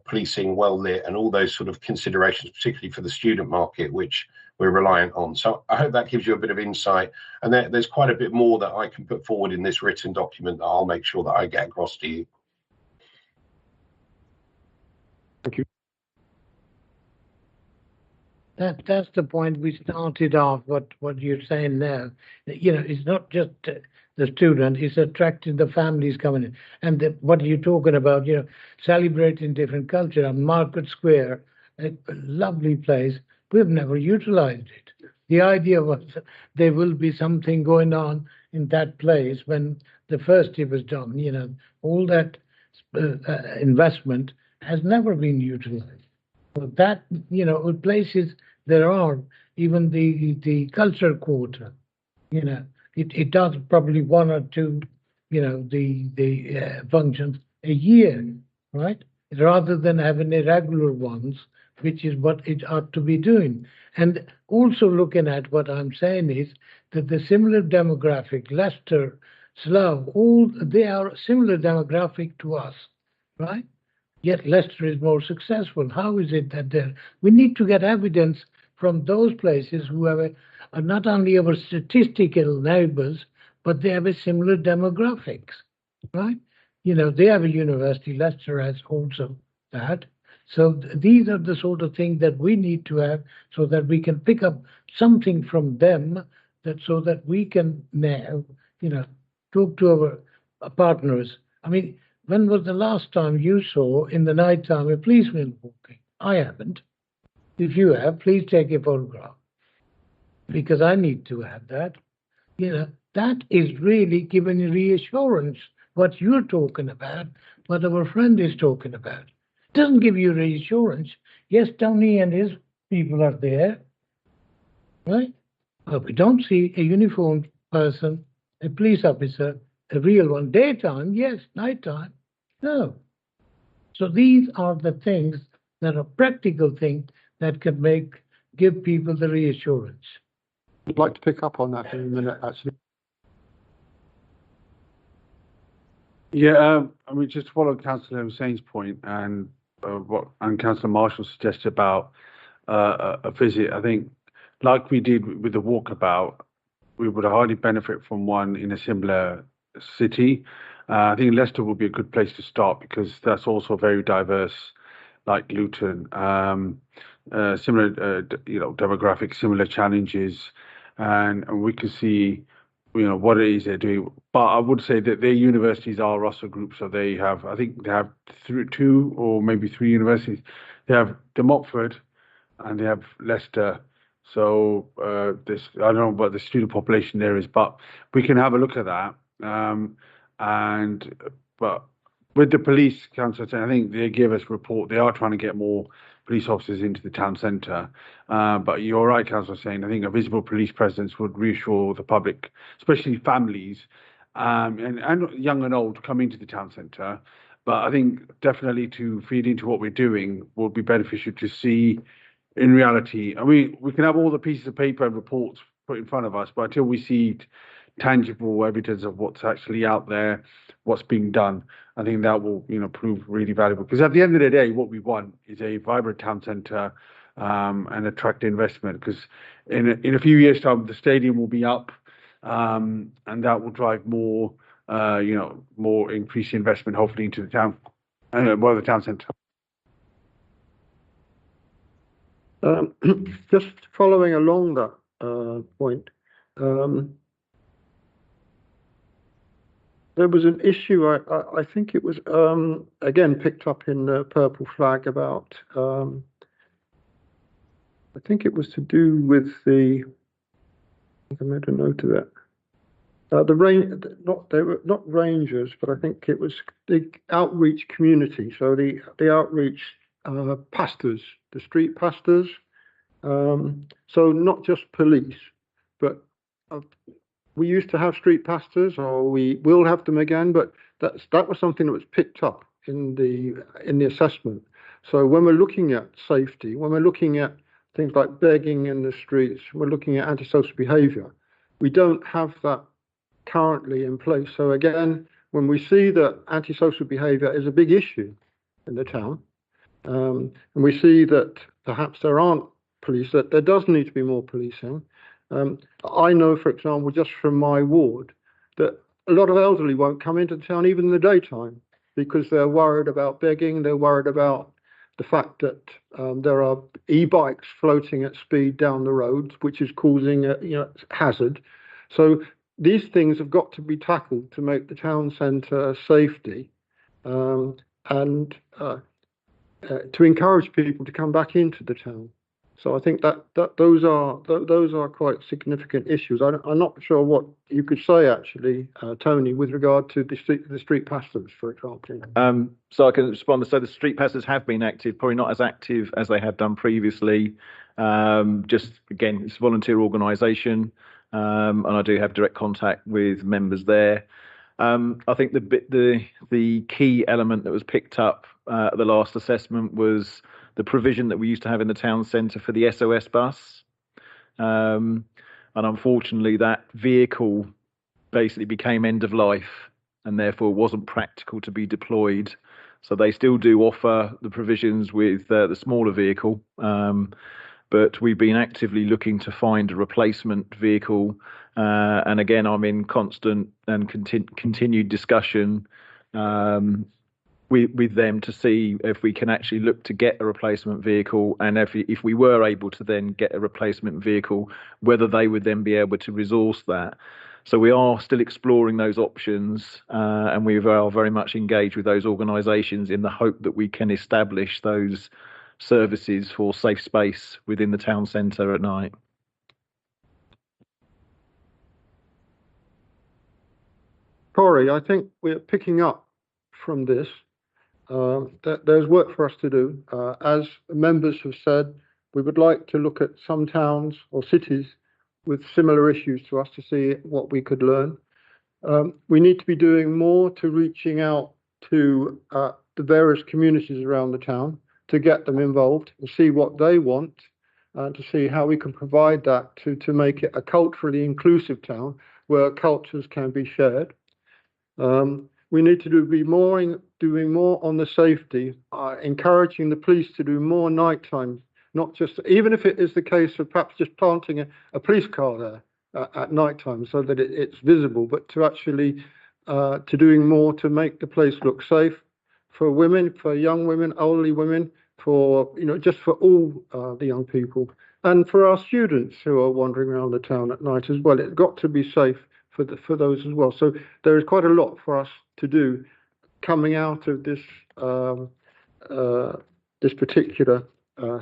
policing, well lit, and all those sort of considerations, particularly for the student market, which we're reliant on. So I hope that gives you a bit of insight. And there's quite a bit more that I can put forward in this written document that I'll make sure that I get across to you. Thank you. That's the point we started off, what you're saying now. It's not just the student, it's attracting the families coming in. And what you're talking about, celebrating different culture. On Market Square, a lovely place, we've never utilized it. The idea was there will be something going on in that place when the first year was done. All that investment has never been utilized. So that, places there are, even the culture quarter, it does probably 1 or 2, the functions a year, right? Rather than having irregular ones, which is what it ought to be doing. And also looking at what I'm saying is that the similar demographic, Leicester, Slough, they are similar demographic to us, right? Yet Leicester is more successful. How is it that we need to get evidence from those places who are not only our statistical neighbors, but they have a similar demographics, right? They have a university, Leicester has also that. So these are the sort of things that we need to have so that we can pick up something from them, so that we can now, talk to our partners. I mean, when was the last time you saw in the night time a policeman walking? I haven't. If you have, please take a photograph, because I need to have that. That is really giving reassurance, what you're talking about, what our friend is talking about. Doesn't give you reassurance. Yes, Tony and his people are there, right? But we don't see a uniformed person, a police officer, a real one. Daytime, yes. Nighttime, no. So these are the things that are practical things that can give people the reassurance. I'd like to pick up on that in a minute, actually. Yeah, I mean, just to follow Councillor Hussein's point and Councillor Marshall suggested about a visit, I think, like we did with the walkabout, we would hardly benefit from one in a similar city. I think Leicester would be a good place to start because that's also very diverse, like Luton. Similar, demographics, similar challenges, and we can see, what it is they're doing. But I would say that their universities are Russell Group, so I think they have two or maybe three universities. They have De Montfort and they have Leicester. So I don't know what the student population there is, but we can have a look at that. But with the police council, I think they give us report. They are trying to get more police officers into the town centre. But you're right, Councillor, saying I think a visible police presence would reassure the public, especially families, and young and old, come into the town centre. But I think definitely to feed into what we're doing would be beneficial to see in reality. I mean, we can have all the pieces of paper and reports put in front of us, but until we see tangible evidence of what's actually out there, what's being done, I think that will, prove really valuable. Because at the end of the day, what we want is a vibrant town centre and attract investment. Because in a few years' time, the stadium will be up, and that will drive more, more increased investment, hopefully, into the town, the town centre. Just following along that point, there was an issue, I think it was, again, picked up in the Purple Flag about, I think it was to do with I made a note of it. They were not rangers, but I think it was the outreach community. So the outreach pastors, the street pastors. So not just police, but we used to have street pastors, or we will have them again. But that was something that was picked up in the assessment. So when we're looking at safety, when we're looking at things like begging in the streets, we're looking at antisocial behaviour. We don't have that currently in place. So again, when we see that antisocial behaviour is a big issue in the town, and we see that perhaps there aren't police, that there does need to be more policing. I know, for example, just from my ward, that a lot of elderly won't come into the town even in the daytime because they're worried about begging, they're worried about the fact that there are e-bikes floating at speed down the roads, which is causing a hazard. So these things have got to be tackled to make the town centre safety, and to encourage people to come back into the town. So I think that those are quite significant issues. I'm not sure what you could say actually, Tony, with regard to the street pastors, for example. So I can respond. So the street pastors have been active, probably not as active as they have done previously. Just again, it's a volunteer organisation, and I do have direct contact with members there. I think the key element that was picked up at the last assessment was the provision that we used to have in the town centre for the SOS bus. And unfortunately, that vehicle basically became end of life and therefore wasn't practical to be deployed. So they still do offer the provisions with the smaller vehicle. But we've been actively looking to find a replacement vehicle. And again, I'm in constant and continued discussion with them to see if we can actually look to get a replacement vehicle, and if we were able to then get a replacement vehicle, whether they would then be able to resource that. So we are still exploring those options, and we are very much engaged with those organisations in the hope that we can establish those services for safe space within the town centre at night. Corey, I think we're picking up from this There's work for us to do. As members have said, we would like to look at some towns or cities with similar issues to us to see what we could learn. We need to be doing more to reaching out to the various communities around the town to get them involved and see what they want, to see how we can provide that to make it a culturally inclusive town where cultures can be shared. We need to doing more on the safety, encouraging the police to do more nighttime, not just, even if it is the case of perhaps just planting a police car there at nighttime so that it's visible, but to actually to doing more to make the place look safe for women, for young women, elderly women, for, just for all the young people, and for our students who are wandering around the town at night as well. It's got to be safe for those as well. So there is quite a lot for us to do coming out of this this particular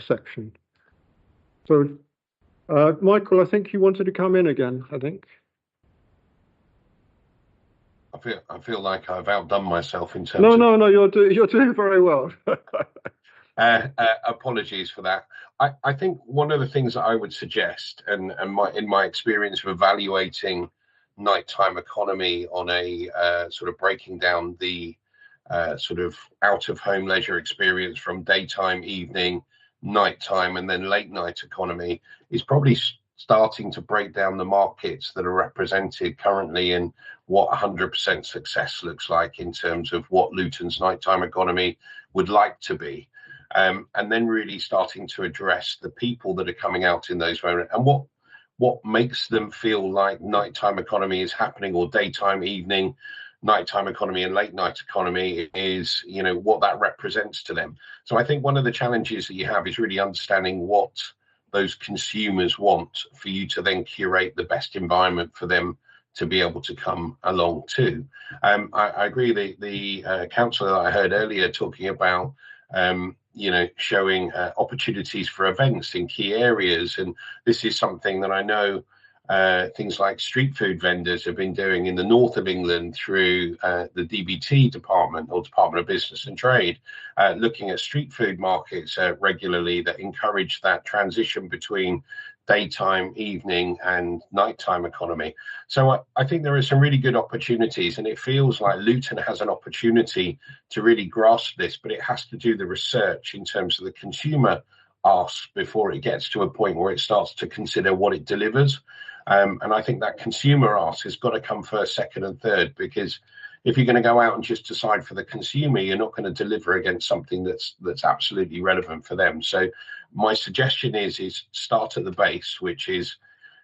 section. So, Michael, I think you wanted to come in again, I think. I feel like I've outdone myself in terms No, you're doing very well. Apologies for that. I think one of the things that I would suggest, and in my experience of evaluating nighttime economy on a sort of breaking down the sort of out of home leisure experience from daytime, evening, nighttime, and then late night economy, is probably starting to break down the markets that are represented currently in what 100% success looks like in terms of what Luton's nighttime economy would like to be. And then really starting to address the people that are coming out in those moments and what makes them feel like nighttime economy is happening, or daytime, evening, nighttime economy and late night economy is, what that represents to them. So I think one of the challenges that you have is really understanding what those consumers want for you to then curate the best environment for them to be able to come along to. I agree the councillor that I heard earlier talking about showing opportunities for events in key areas. And this is something that I know things like street food vendors have been doing in the north of England through the DBT department, or Department of Business and Trade, looking at street food markets regularly that encourage that transition between daytime, evening and nighttime economy. So I think there are some really good opportunities, and it feels like Luton has an opportunity to really grasp this, but it has to do the research in terms of the consumer ask before it gets to a point where it starts to consider what it delivers. And I think that consumer ask has got to come first, second and third, because if you're going to go out and just decide for the consumer, you're not going to deliver against something that's absolutely relevant for them. So my suggestion is start at the base, which is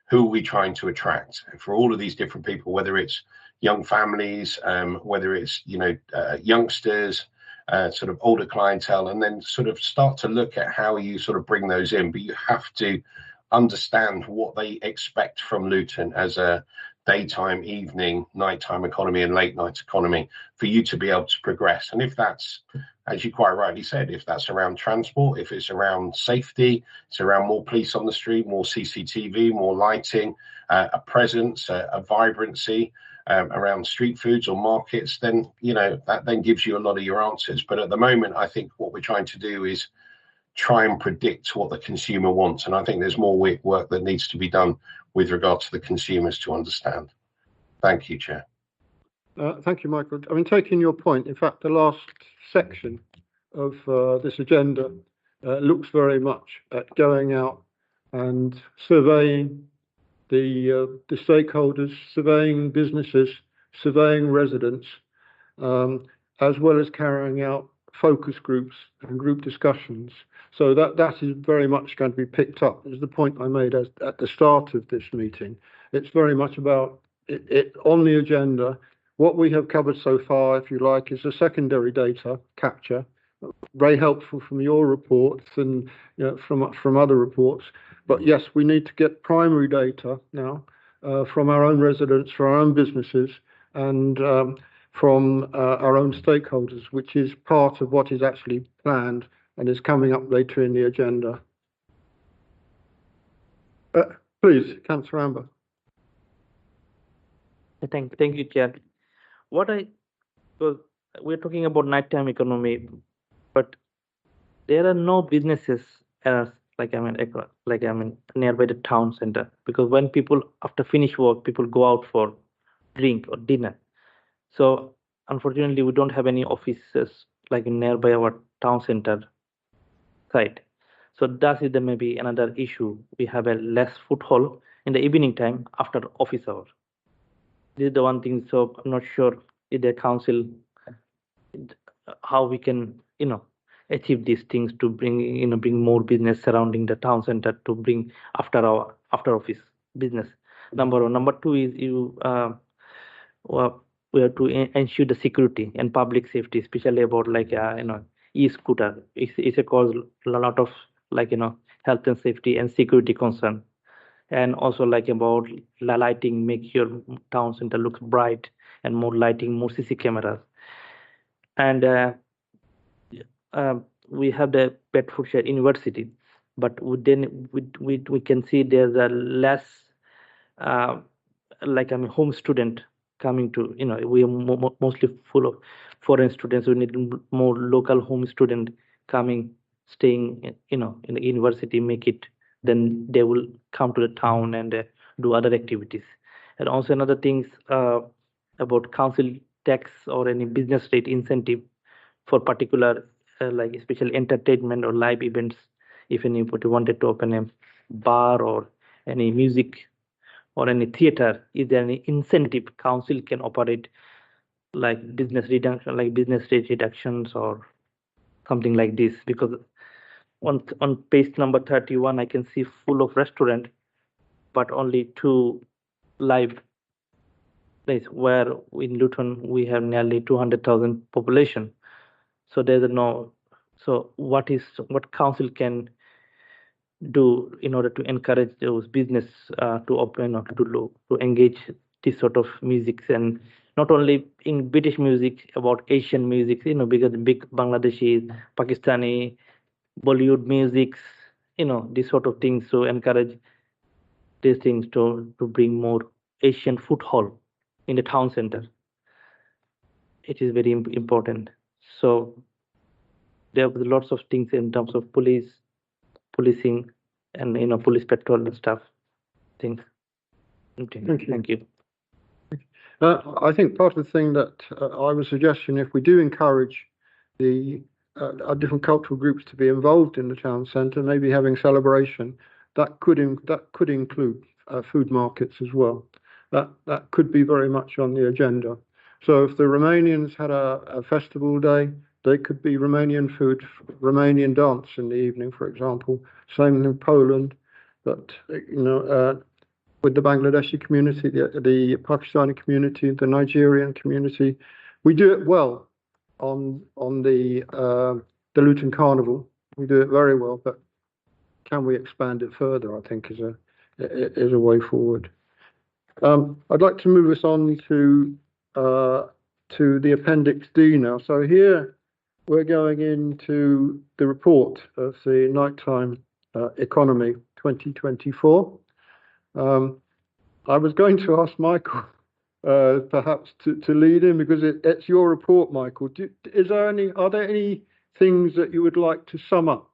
who are we trying to attract? And for all of these different people, whether it's young families, whether it's youngsters, sort of older clientele, and then sort of start to look at how you sort of bring those in. But you have to understand what they expect from Luton as a daytime, evening, nighttime economy and late night economy for you to be able to progress. And if that's, as you quite rightly said, if that's around transport, if it's around safety, it's around more police on the street, more CCTV, more lighting, a presence, a vibrancy around street foods or markets, then, that then gives you a lot of your answers. But at the moment, I think what we're trying to do is try and predict what the consumer wants. And I think there's more work that needs to be done with regard to the consumers to understand. Thank you, Chair. Thank you, Michael. I mean, taking your point, in fact, the last section of this agenda looks very much at going out and surveying the stakeholders, surveying businesses, surveying residents, as well as carrying out focus groups and group discussions. So that is very much going to be picked up. Is the point I made at the start of this meeting. It's very much about it on the agenda. What we have covered so far, if you like, is the secondary data capture, very helpful from your reports and from other reports. But yes, we need to get primary data now from our own residents, from our own businesses, and from our own stakeholders, which is part of what is actually planned and is coming up later in the agenda. Please, Councillor Amber. Thank you, Chair. What I was we're talking about nighttime economy, but there are no businesses nearby the town center, because when people after finish work, people go out for drink or dinner. So unfortunately, we don't have any offices like nearby our town center site. So that is the maybe another issue. We have a less footfall in the evening time after office hour. This is the one thing. So I'm not sure if the council how we can achieve these things to bring more business surrounding the town center to bring after office business. Number one. Number two is we have to ensure the security and public safety, especially about e-scooter. It's a cause a lot of health and safety and security concern, and also about lighting, make your town center looks bright and more lighting, more CC cameras, and we have the Bedfordshire University, but we can see there's a less home student coming to we are mostly full of foreign students. We need more local home student coming, staying in the university, make it, then they will come to the town and do other activities. And also another things about council tax or any business rate incentive for particular especially entertainment or live events. If anybody wanted to open a bar or any music or any theater, is there any incentive council can operate business rate reductions or something like this? Because on page number 31, I can see full of restaurant, but only 2 live place, where in Luton we have nearly 200,000 population. So there's no. So what council can do in order to encourage those business to open or to engage this sort of music, and not only in British music, about Asian music, because big Bangladeshi, Pakistani, Bollywood musics, this sort of things. So encourage these things to bring more Asian footfall in the town center. It is very important. So there was lots of things in terms of policing and police patrol and stuff. Things. Okay. Thank you. I think part of the thing that I was suggesting, if we do encourage the different cultural groups to be involved in the town centre, maybe having celebration, that could include food markets as well. That could be very much on the agenda. So if the Romanians had a festival day, they could be Romanian food, Romanian dance in the evening, for example. Same in Poland, but with the Bangladeshi community, the Pakistani community, the Nigerian community, we do it well on the Luton Carnival. We do it very well, but can we expand it further? I think is a way forward. I'd like to move us on to the Appendix D now. So here we're going into the report of the nighttime economy 2024. I was going to ask Michael perhaps to lead in, because it's your report, Michael. Are there any things that you would like to sum up?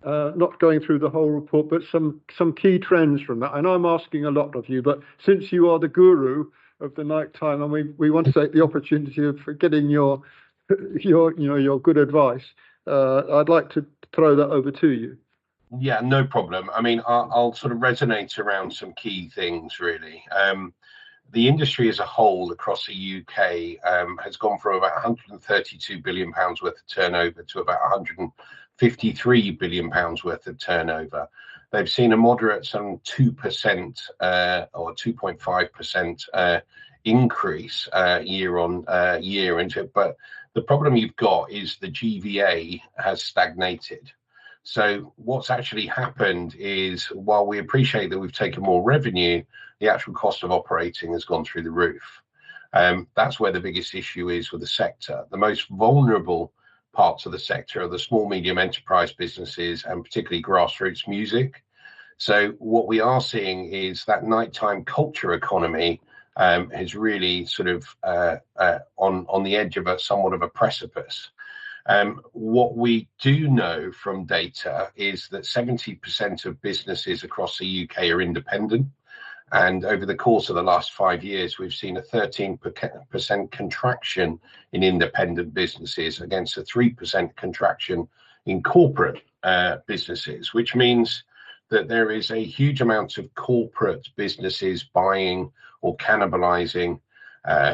Not going through the whole report, but some key trends from that. And I'm asking a lot of you, but since you are the guru of the nighttime, and we want to take the opportunity of getting your good advice, I'd like to throw that over to you. Yeah, no problem. I mean, I'll sort of resonate around some key things, really. The industry as a whole across the UK has gone from about £132 billion worth of turnover to about £153 billion worth of turnover. They've seen a moderate some 2% or 2.5% increase year on year into it. But the problem you've got is the GVA has stagnated. So what's actually happened is, while we appreciate that we've taken more revenue, the actual cost of operating has gone through the roof. That's where the biggest issue is with the sector. The most vulnerable parts of the sector are the small, medium enterprise businesses, and particularly grassroots music. So what we are seeing is that nighttime culture economy is really sort of on the edge of somewhat of a precipice. What we do know from data is that 70% of businesses across the UK are independent. And over the course of the last 5 years, we've seen a 13% contraction in independent businesses against a 3% contraction in corporate businesses, which means that there is a huge amount of corporate businesses buying or cannibalizing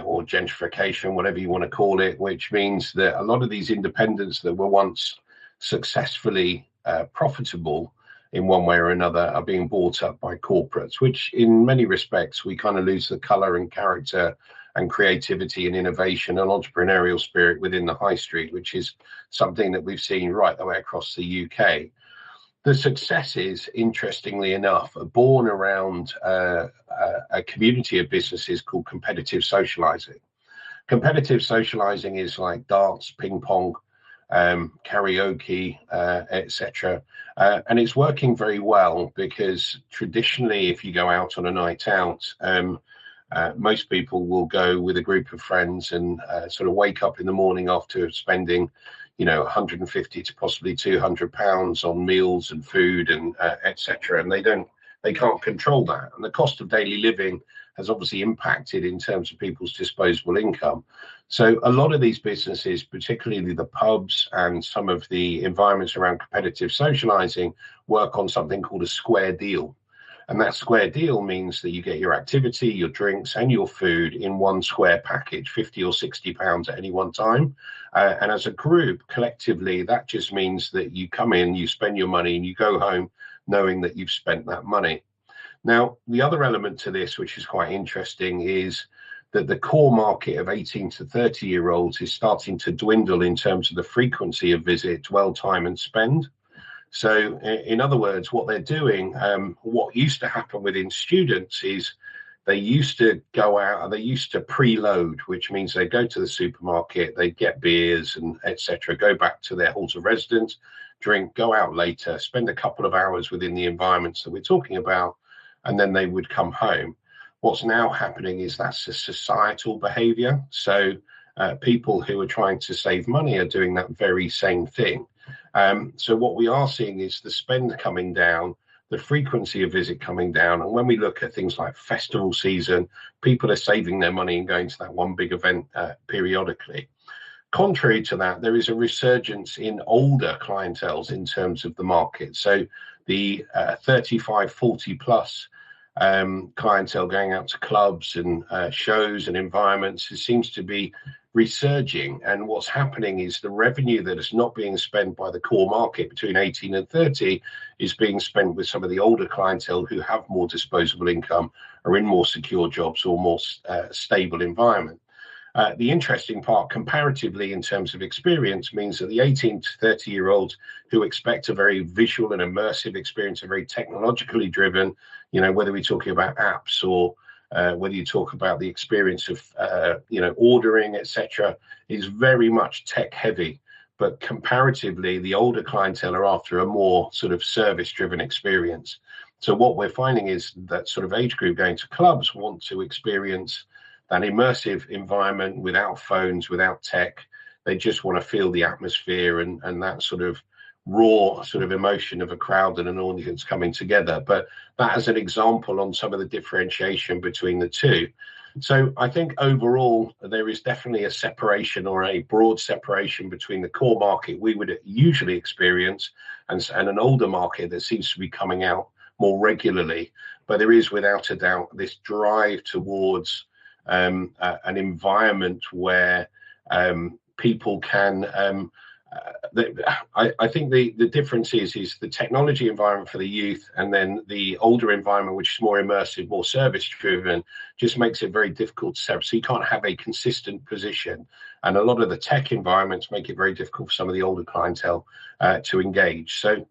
or gentrification, whatever you want to call it, which means that a lot of these independents that were once successfully profitable in one way or another are being bought up by corporates, which in many respects we kind of lose the color and character and creativity and innovation and entrepreneurial spirit within the high street, which is something that we've seen right the way across the UK. The successes, interestingly enough, are born around a community of businesses called competitive socializing. Competitive socializing is like darts, ping pong, karaoke, etc. And it's working very well because traditionally, if you go out on a night out, most people will go with a group of friends and sort of wake up in the morning after spending, 150 to possibly £200 on meals and food and etc. And they can't control that. And the cost of daily living has obviously impacted in terms of people's disposable income. So a lot of these businesses, particularly the pubs and some of the environments around competitive socializing, work on something called a square deal. And that square deal means that you get your activity, your drinks and your food in one square package, 50 or 60 pounds at any one time. And as a group, collectively, that just means that you come in, you spend your money and you go home knowing that you've spent that money. Now, the other element to this, which is quite interesting, is that the core market of 18 to 30-year-olds is starting to dwindle in terms of the frequency of visit, dwell time and spend. So in other words, what they're doing, what used to happen within students is they used to go out and they used to preload, which means they go to the supermarket, they get beers and etc., go back to their halls of residence, drink, go out later, spend a couple of hours within the environments that we're talking about, and then they would come home. What's now happening is that's a societal behavior. So people who are trying to save money are doing that very same thing. So what we are seeing is the spend coming down, the frequency of visit coming down. And when we look at things like festival season, people are saving their money and going to that one big event periodically. Contrary to that, there is a resurgence in older clienteles in terms of the market. So the 35, 40 plus clientele going out to clubs and shows and environments, it seems to be resurging. And what's happening is the revenue that is not being spent by the core market between 18 and 30 is being spent with some of the older clientele who have more disposable income, are in more secure jobs or more stable environment. The interesting part comparatively in terms of experience means that the 18 to 30-year-olds who expect a very visual and immersive experience, are very technologically driven, whether we're talking about apps or whether you talk about the experience of, ordering, etc., is very much tech heavy. But comparatively, the older clientele are after a more sort of service driven experience. So what we're finding is that sort of age group going to clubs want to experience that immersive environment without phones, without tech. They just want to feel the atmosphere and that sort of raw sort of emotion of a crowd and an audience coming together. But that as an example on some of the differentiation between the two. So I think overall, there is definitely a separation or a broad separation between the core market we would usually experience and an older market that seems to be coming out more regularly. But there is without a doubt this drive towards an environment where people can I think the difference is the technology environment for the youth, and then the older environment, which is more immersive, more service driven, just makes it very difficult to separate. So you can't have a consistent position, and a lot of the tech environments make it very difficult for some of the older clientele to engage. So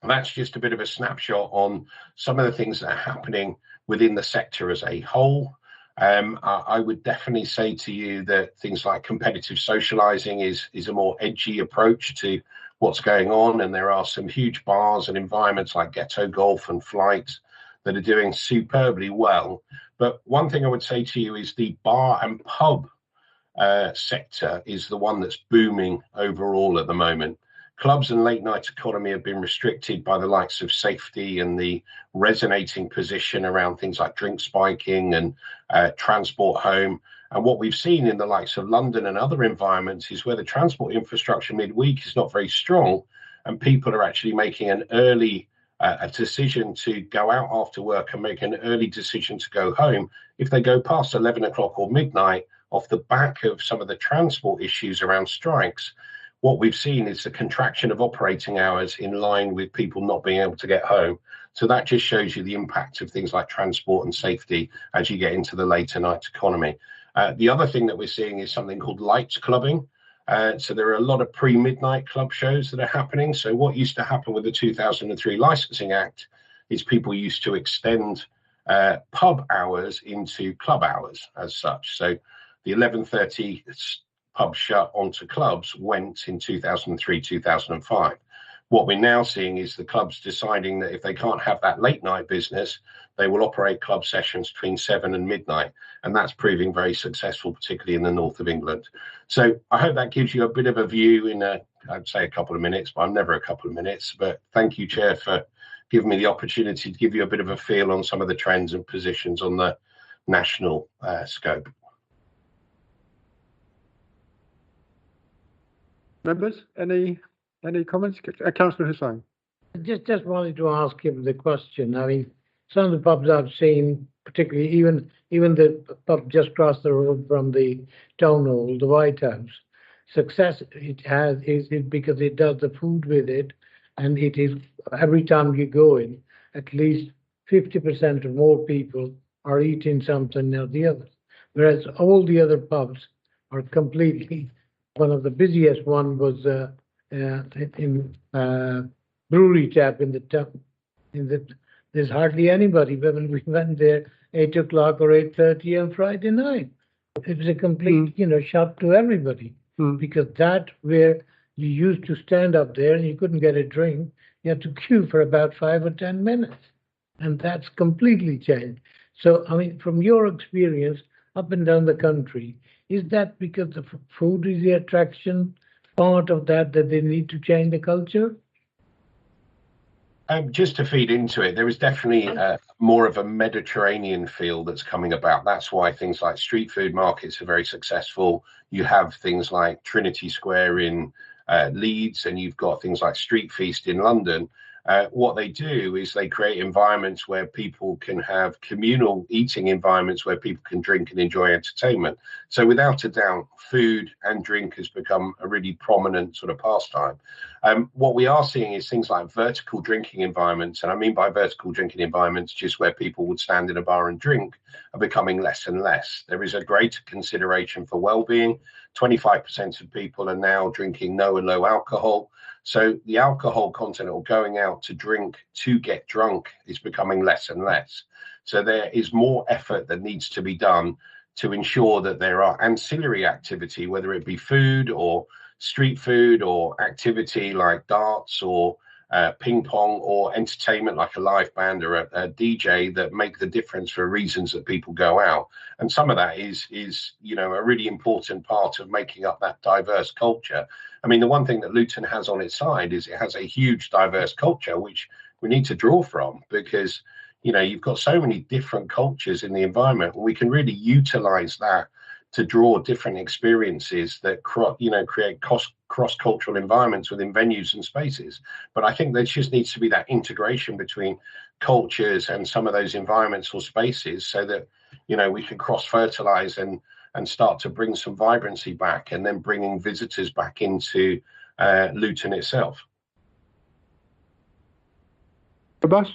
that's just a bit of a snapshot on some of the things that are happening within the sector as a whole. I would definitely say to you that things like competitive socializing is a more edgy approach to what's going on. And there are some huge bars and environments like Ghetto Golf and Flight that are doing superbly well. But one thing I would say to you is the bar and pub sector is the one that's booming overall at the moment. Clubs and late night economy have been restricted by the likes of safety and the resonating position around things like drink spiking and transport home. And what we've seen in the likes of London and other environments is where the transport infrastructure midweek is not very strong, and people are actually making an early a decision to go out after work and make an early decision to go home if they go past 11 o'clock or midnight off the back of some of the transport issues around strikes. What we've seen is a contraction of operating hours in line with people not being able to get home. So that just shows you the impact of things like transport and safety as you get into the later night economy. The other thing that we're seeing is something called light clubbing. So there are a lot of pre-midnight club shows that are happening. So what used to happen with the 2003 Licensing Act is people used to extend pub hours into club hours as such. So the 11:30 pub shut onto clubs went in 2003, 2005. What we're now seeing is the clubs deciding that if they can't have that late night business, they will operate club sessions between 7 and midnight. And that's proving very successful, particularly in the north of England. So I hope that gives you a bit of a view in, I'd say a couple of minutes, but I'm never a couple of minutes. But thank you, Chair, for giving me the opportunity to give you a bit of a feel on some of the trends and positions on the national scope. Members, any comments? Councillor Hussain. Just wanted to ask him the question. I mean, some of the pubs I've seen, particularly even the pub just across the road from the town hall, the White House, success it has is because it does the food with it, and it is every time you go in, at least 50% or more people are eating something or the other. Whereas all the other pubs are completely. One of the busiest one was in Brewery Tap in the town. There's hardly anybody. But when we went there, 8 o'clock or 8:30 on Friday night, it was a complete, shut to everybody. Because that where you used to stand up there and you couldn't get a drink, you had to queue for about 5 or 10 minutes, and that's completely changed. So, I mean, from your experience up and down the country, is that because the food is the attraction part of that they need to change the culture? Just to feed into it, there is definitely more of a Mediterranean feel that's coming about. That's why things like street food markets are very successful. You have things like Trinity Square in Leeds, and you've got things like Street Feast in London. What they do is they create environments where people can have communal eating environments where people can drink and enjoy entertainment. So without a doubt, food and drink has become a really prominent sort of pastime. What we are seeing is things like vertical drinking environments, and I mean by vertical drinking environments just where people would stand in a bar and drink, are becoming less and less. There is a greater consideration for well-being. 25% of people are now drinking no and low alcohol. So the alcohol content or going out to drink to get drunk is becoming less and less. So there is more effort that needs to be done to ensure that there are ancillary activity, whether it be food or street food or activity like darts or ping pong or entertainment like a live band or a DJ that make the difference for reasons that people go out. And some of that is a really important part of making up that diverse culture. I mean, the one thing that Luton has on its side is it has a huge diverse culture, which we need to draw from, because you've got so many different cultures in the environment, and we can really utilize that to draw different experiences that create cross-cultural environments within venues and spaces. But I think there just needs to be that integration between cultures and some of those environments or spaces, so that we can cross-fertilize and start to bring some vibrancy back, and then bringing visitors back into Luton itself. Abbas?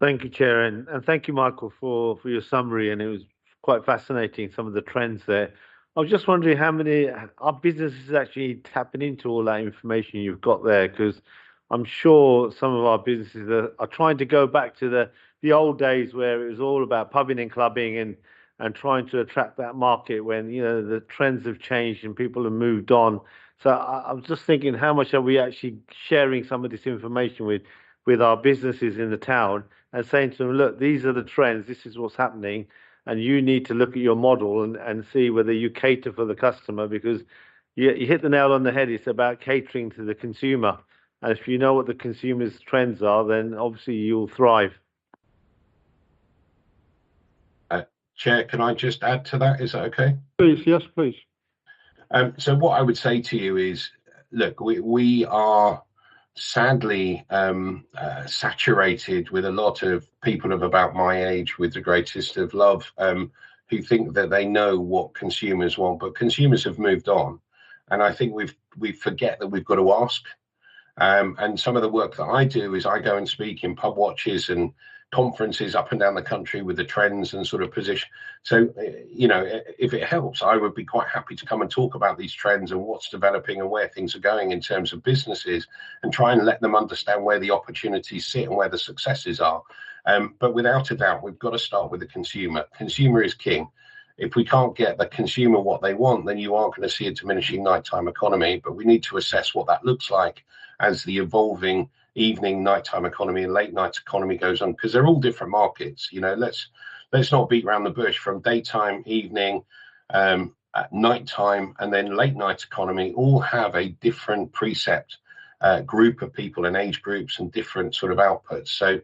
Thank you, Chair, and thank you, Michael, for your summary, and it was quite fascinating, some of the trends there. I was just wondering how many are businesses actually tapping into all that information you've got there, because I'm sure some of our businesses are trying to go back to the old days where it was all about pubbing and clubbing and trying to attract that market when the trends have changed and people have moved on. So I was just thinking, how much are we actually sharing some of this information with with our businesses in the town and saying to them, look, these are the trends, this is what's happening, and you need to look at your model and see whether you cater for the customer, because you hit the nail on the head. It's about catering to the consumer. And if you know what the consumer's trends are, then obviously you'll thrive. Chair, can I just add to that? Is that okay? Please, yes, please. So what I would say to you is, look, we are sadly saturated with a lot of people of about my age, with the greatest of love, who think that they know what consumers want, but consumers have moved on. And I think we forget that we've got to ask. And some of the work that I do is I go and speak in pub watches and conferences up and down the country with the trends and sort of position. So, you know, if it helps, I would be quite happy to come and talk about these trends and what's developing and where things are going in terms of businesses, and try and let them understand where the opportunities sit and where the successes are. But without a doubt, we've got to start with the consumer. Consumer is king. If we can't get the consumer what they want, then you aren't going to see a diminishing nighttime economy. But we need to assess what that looks like as the evolving evening, nighttime economy and late night economy goes on, because they're all different markets. You know, let's not beat around the bush. From daytime, evening, at nighttime, and then late night economy all have a different precept group of people and age groups and different sort of outputs. So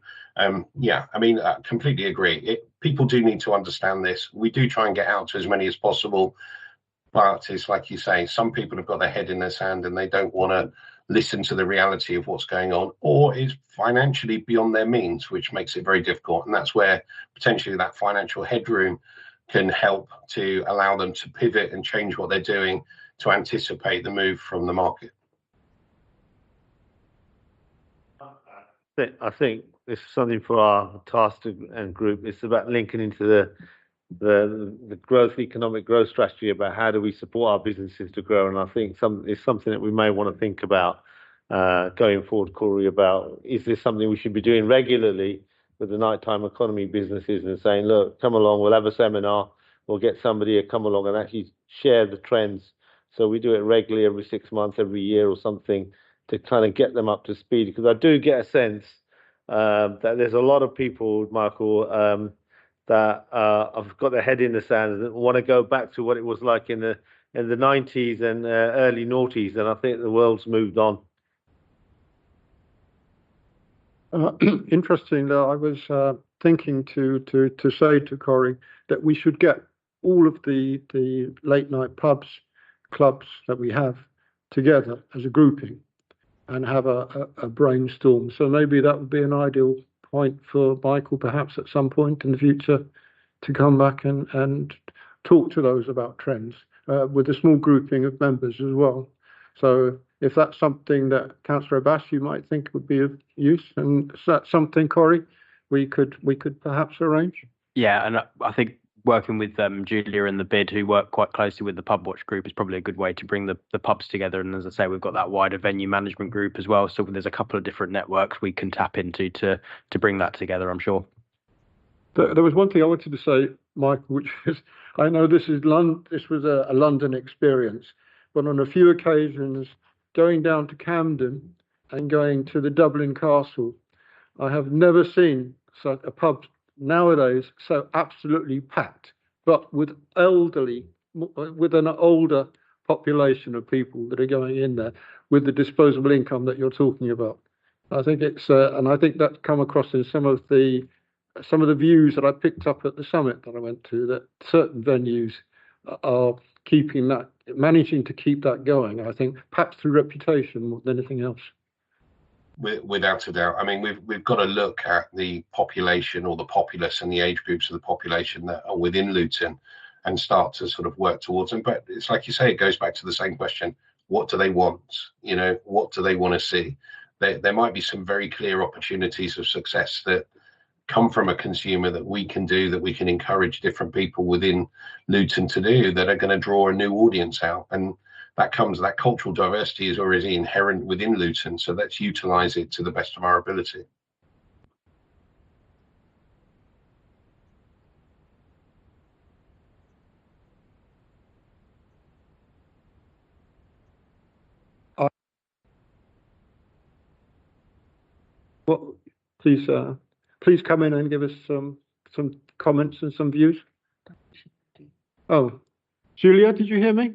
yeah, I mean, I completely agree. People do need to understand this. We do try and get out to as many as possible, but it's like you say, some people have got their head in their sand and they don't want to listen to the reality of what's going on, or is financially beyond their means, which makes it very difficult. And that's where potentially that financial headroom can help to allow them to pivot and change what they're doing to anticipate the move from the market. I think this is something for our task and group. It's about linking into the growth, economic growth strategy, about how do we support our businesses to grow. And I think it's something that we may want to think about going forward, Corey, about is this something we should be doing regularly with the nighttime economy businesses, and saying, look, come along, we'll have a seminar, we'll get somebody to come along and actually share the trends. So we do it regularly, every 6 months, every year or something, to kind of get them up to speed. Because I do get a sense that there's a lot of people, Michael, that have got their head in the sand and want to go back to what it was like in the 90s and early noughties, and I think the world's moved on. Interesting. I was thinking to say to Corey that we should get all of the late night clubs that we have together as a grouping and have a brainstorm. So maybe that would be an ideal point for Michael, perhaps at some point in the future, to come back and talk to those about trends with a small grouping of members as well. So if that's something that Councillor Abbas you might think would be of use, and is that something, Corey, we could perhaps arrange? Yeah, and I think working with Julia and the BID, who work quite closely with the Pub Watch group, is probably a good way to bring the pubs together. And as I say, we've got that wider venue management group as well. So there's a couple of different networks we can tap into to bring that together, I'm sure. There was one thing I wanted to say, Michael, which is, I know this was a London experience, but on a few occasions, going down to Camden and going to the Dublin Castle, I have never seen such a pub nowadays so absolutely packed, but with an older population of people that are going in there with the disposable income that you're talking about. I think it's and I think that's come across in some of the views that I picked up at the summit that I went to, that certain venues are managing to keep that going. I think perhaps through reputation more than anything else. Without a doubt. I mean, we've got to look at the population or the populace and the age groups of the population that are within Luton and start to sort of work towards them. But it's like you say, it goes back to the same question. What do they want? You know, what do they want to see? There might be some very clear opportunities of success that come from a consumer that we can encourage different people within Luton to do, that are going to draw a new audience out. And that cultural diversity is already inherent within Luton. So let's utilize it to the best of our ability. Well, please come in and give us some comments and some views. Oh, Julia, did you hear me?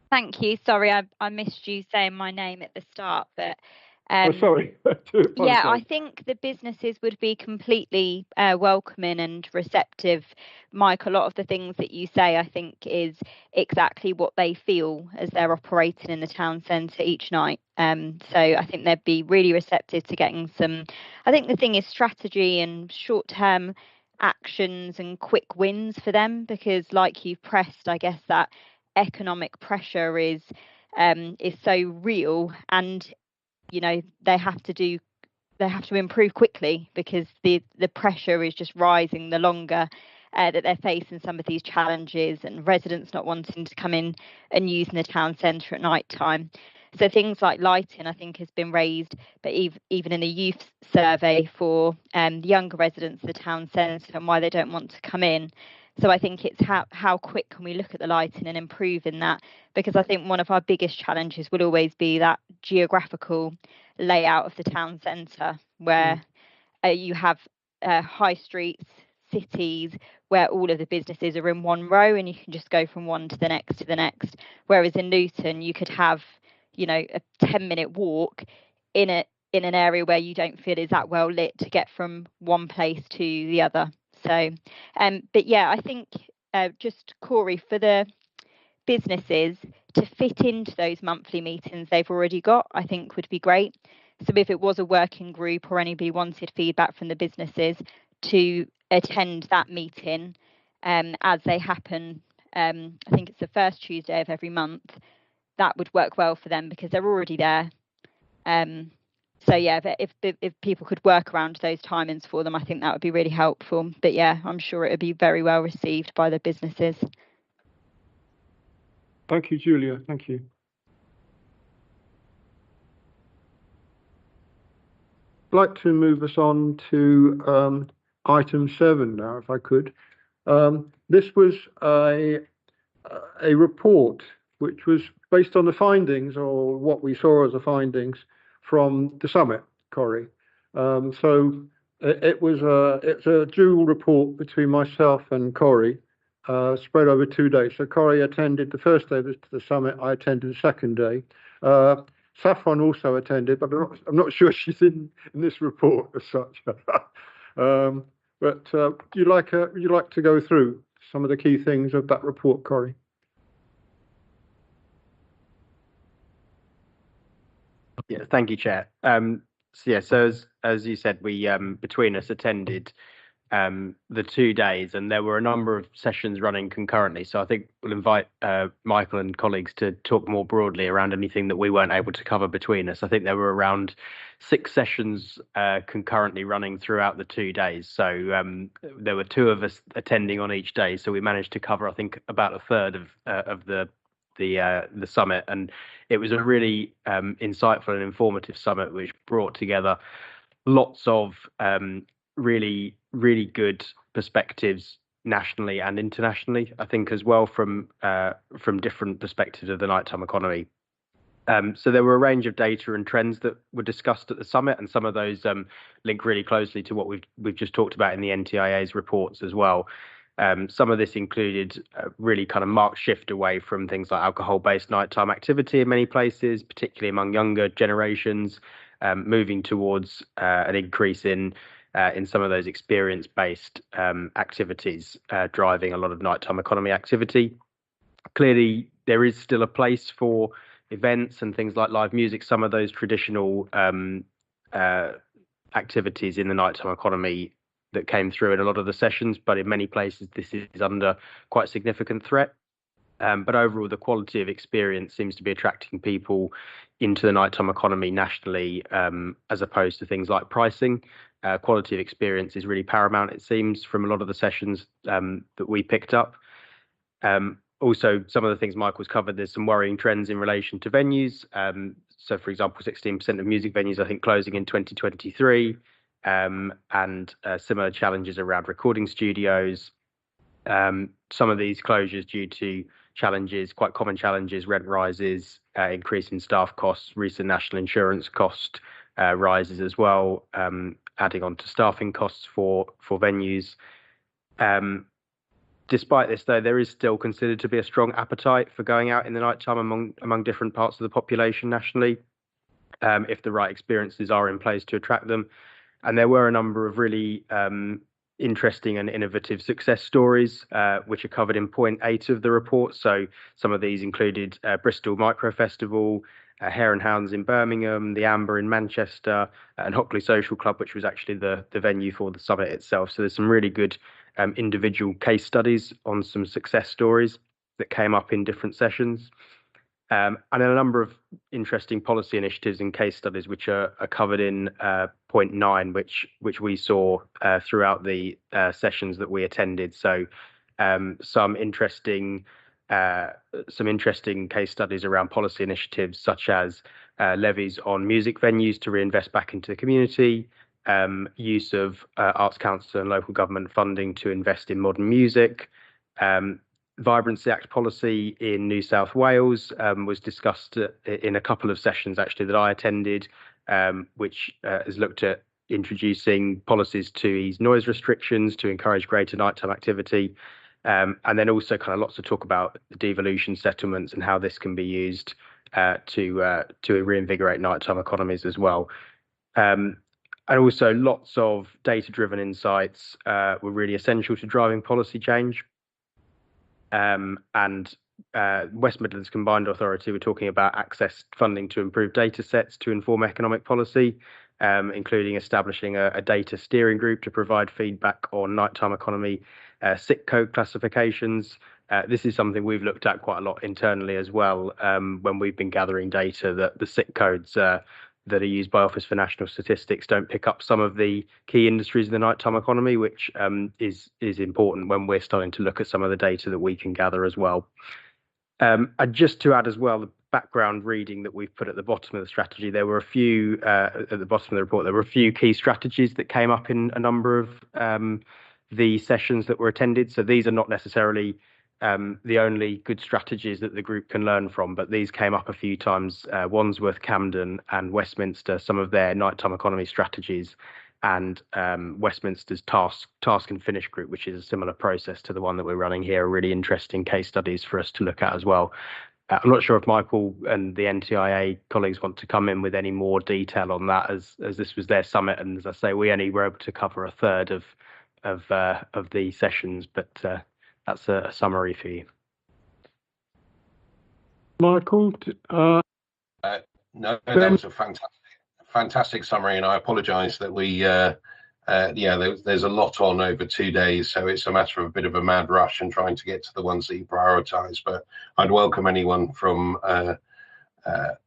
Thank you. Sorry, I missed you saying my name at the start, but Oh, sorry. yeah, I think the businesses would be completely welcoming and receptive. Mike, a lot of the things that you say, I think, is exactly what they feel as they're operating in the town centre each night. So I think they'd be really receptive to getting some. I think the thing is strategy and short-term actions and quick wins for them, because, like you've pressed, I guess that economic pressure is so real, and they have to improve quickly, because the pressure is just rising the longer that they're facing some of these challenges, and residents not wanting to come in and using the town centre at night time. So things like lighting, I think, has been raised, but even in the youth survey for the younger residents of the town centre, and why they don't want to come in. So I think it's how quick can we look at the lighting and improve in that, because I think one of our biggest challenges will always be that geographical layout of the town centre, where you have high streets, cities, where all of the businesses are in one row, and you can just go from one to the next to the next. Whereas in Luton, you could have, a 10-minute walk in an area where you don't feel is that well lit to get from one place to the other. So, but yeah, I think just Corey, for the businesses to fit into those monthly meetings they've already got, I think would be great. So if it was a working group or anybody wanted feedback from the businesses, to attend that meeting as they happen, I think it's the first Tuesday of every month, that would work well for them because they're already there. So yeah, if people could work around those timings for them, I think that would be really helpful. But yeah, I'm sure it would be very well received by the businesses. Thank you, Julia. Thank you. I'd like to move us on to item 7 now, if I could. This was a report which was based on the findings, or what we saw as the findings from the summit, Corey. So it's a dual report between myself and Corey, spread over 2 days. So Corey attended the first day of the summit. I attended the second day. Saffron also attended, but I'm not sure she's in this report as such. But would you like to go through some of the key things of that report, Corey? Yeah, thank you, Chair. So as you said, we between us attended the 2 days, and there were a number of sessions running concurrently. So I think we'll invite Michael and colleagues to talk more broadly around anything that we weren't able to cover between us. I think there were around 6 sessions concurrently running throughout the 2 days. So there were 2 of us attending on each day. So we managed to cover, I think, about a third of the summit, and it was a really insightful and informative summit, which brought together lots of really good perspectives nationally and internationally, I think, as well, from different perspectives of the nighttime economy. So there were a range of data and trends that were discussed at the summit, and some of those link really closely to what we've just talked about in the NTIA's reports as well. Some of this included a really kind of marked shift away from things like alcohol-based nighttime activity in many places, particularly among younger generations, moving towards an increase in some of those experience-based activities, driving a lot of nighttime economy activity. Clearly, there is still a place for events and things like live music, some of those traditional activities in the nighttime economy that came through in a lot of the sessions, but in many places this is under quite significant threat. But overall, the quality of experience seems to be attracting people into the nighttime economy nationally, as opposed to things like pricing. Quality of experience is really paramount, it seems, from a lot of the sessions that we picked up. Also, some of the things Michael's covered, there's some worrying trends in relation to venues. So, for example, 16% of music venues, I think, closing in 2023. And similar challenges around recording studios. Some of these closures due to challenges, quite common challenges, rent rises, increase in staff costs, recent national insurance cost rises as well, adding on to staffing costs for venues. Despite this, though, there is still considered to be a strong appetite for going out in the night time among different parts of the population nationally, if the right experiences are in place to attract them. And there were a number of really interesting and innovative success stories, which are covered in point 8 of the report. So some of these included Bristol Micro Festival, Hare and Hounds in Birmingham, the Amber in Manchester, and Hockley Social Club, which was actually the venue for the summit itself. So there's some really good individual case studies on some success stories that came up in different sessions. And then a number of interesting policy initiatives and case studies, which are covered in point 9, which we saw throughout the sessions that we attended. So some interesting case studies around policy initiatives, such as levies on music venues to reinvest back into the community, use of Arts Council and local government funding to invest in modern music. Vibrancy Act policy in New South Wales was discussed in a couple of sessions actually that I attended, which has looked at introducing policies to ease noise restrictions to encourage greater nighttime activity, and then also kind of lots of talk about the devolution settlements and how this can be used to reinvigorate nighttime economies as well. And also lots of data-driven insights were really essential to driving policy change. And West Midlands Combined Authority were talking about access funding to improve data sets to inform economic policy, including establishing a data steering group to provide feedback on nighttime economy SIC code classifications. This is something we've looked at quite a lot internally as well, when we've been gathering data that the SIC codes that are used by Office for National Statistics don't pick up some of the key industries in the nighttime economy, which is important when we're starting to look at some of the data that we can gather as well. And just to add as well, the background reading that we've put at the bottom of the strategy, there were a few, at the bottom of the report, there were a few key strategies that came up in a number of the sessions that were attended. So these are not necessarily the only good strategies that the group can learn from, but these came up a few times. Wandsworth, Camden and Westminster, some of their nighttime economy strategies, and Westminster's task and finish group, which is a similar process to the one that we're running here, are really interesting case studies for us to look at as well. I'm not sure if Michael and the NTIA colleagues want to come in with any more detail on that, as this was their summit, and as I say, we only were able to cover a third of the sessions, but that's a summary for you. Michael? No, that was a fantastic summary, and I apologise that we, there's a lot on over 2 days, so it's a matter of a bit of a mad rush and trying to get to the ones that you prioritise. But I'd welcome anyone from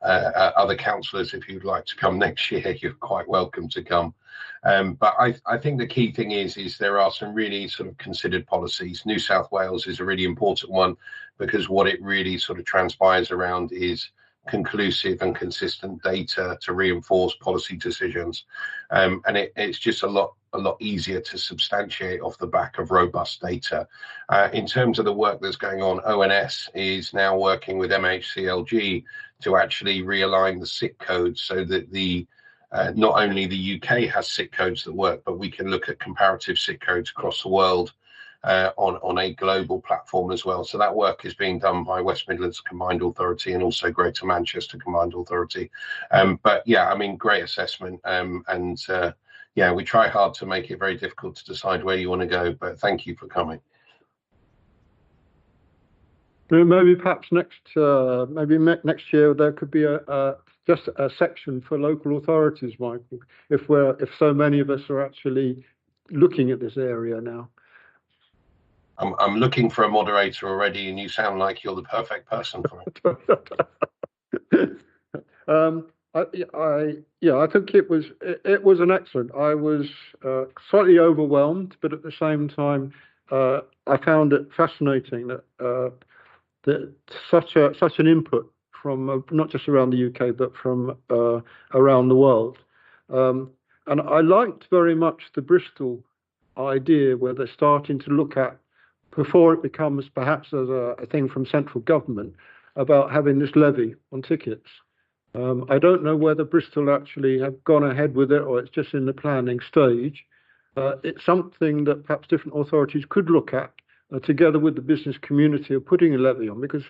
other councillors, if you'd like to come next year, you're quite welcome to come. But I think the key thing is there are some really sort of considered policies. New South Wales is a really important one, because what it really sort of transpires around is conclusive and consistent data to reinforce policy decisions, and it's just a lot easier to substantiate off the back of robust data. In terms of the work that's going on, ONS is now working with MHCLG to actually realign the SIC codes so that not only the UK has SIC codes that work, but we can look at comparative SIC codes across the world on a global platform as well. So that work is being done by West Midlands Combined Authority and also Greater Manchester Combined Authority. But yeah, I mean, great assessment. Yeah, we try hard to make it very difficult to decide where you want to go, but thank you for coming. Maybe perhaps next year there could be just a section for local authorities, Michael, if so many of us are actually looking at this area now. I'm looking for a moderator already, and you sound like you're the perfect person for it. I think it was an excellent. I was slightly overwhelmed, but at the same time, I found it fascinating that such an input from not just around the UK but from around the world, and I liked very much the Bristol idea where they're starting to look at before it becomes perhaps as a thing from central government about having this levy on tickets. I don't know whether Bristol actually have gone ahead with it or it's just in the planning stage. It's something that perhaps different authorities could look at together with the business community of putting a levy on, because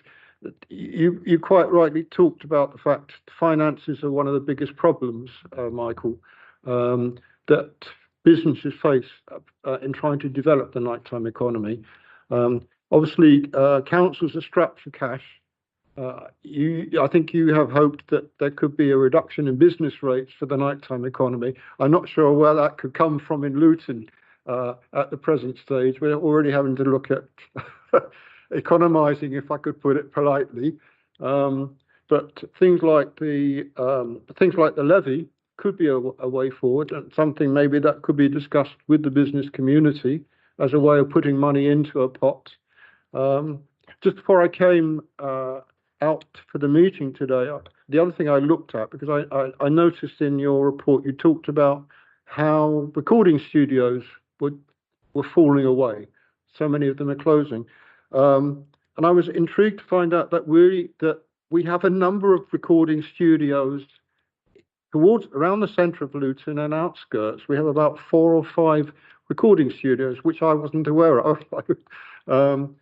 you quite rightly talked about the fact finances are one of the biggest problems, Michael, that businesses face in trying to develop the nighttime economy. Obviously, councils are strapped for cash. I think you have hoped that there could be a reduction in business rates for the nighttime economy. I'm not sure where that could come from in Luton at the present stage. We're already having to look at economising, if I could put it politely. But things like the levy could be a way forward, and something maybe that could be discussed with the business community as a way of putting money into a pot. Just before I came out for the meeting today, the other thing I looked at, because I noticed in your report you talked about how recording studios were falling away. So many of them are closing. And I was intrigued to find out that we have a number of recording studios around the centre of Luton and outskirts. We have about 4 or 5 recording studios, which I wasn't aware of. And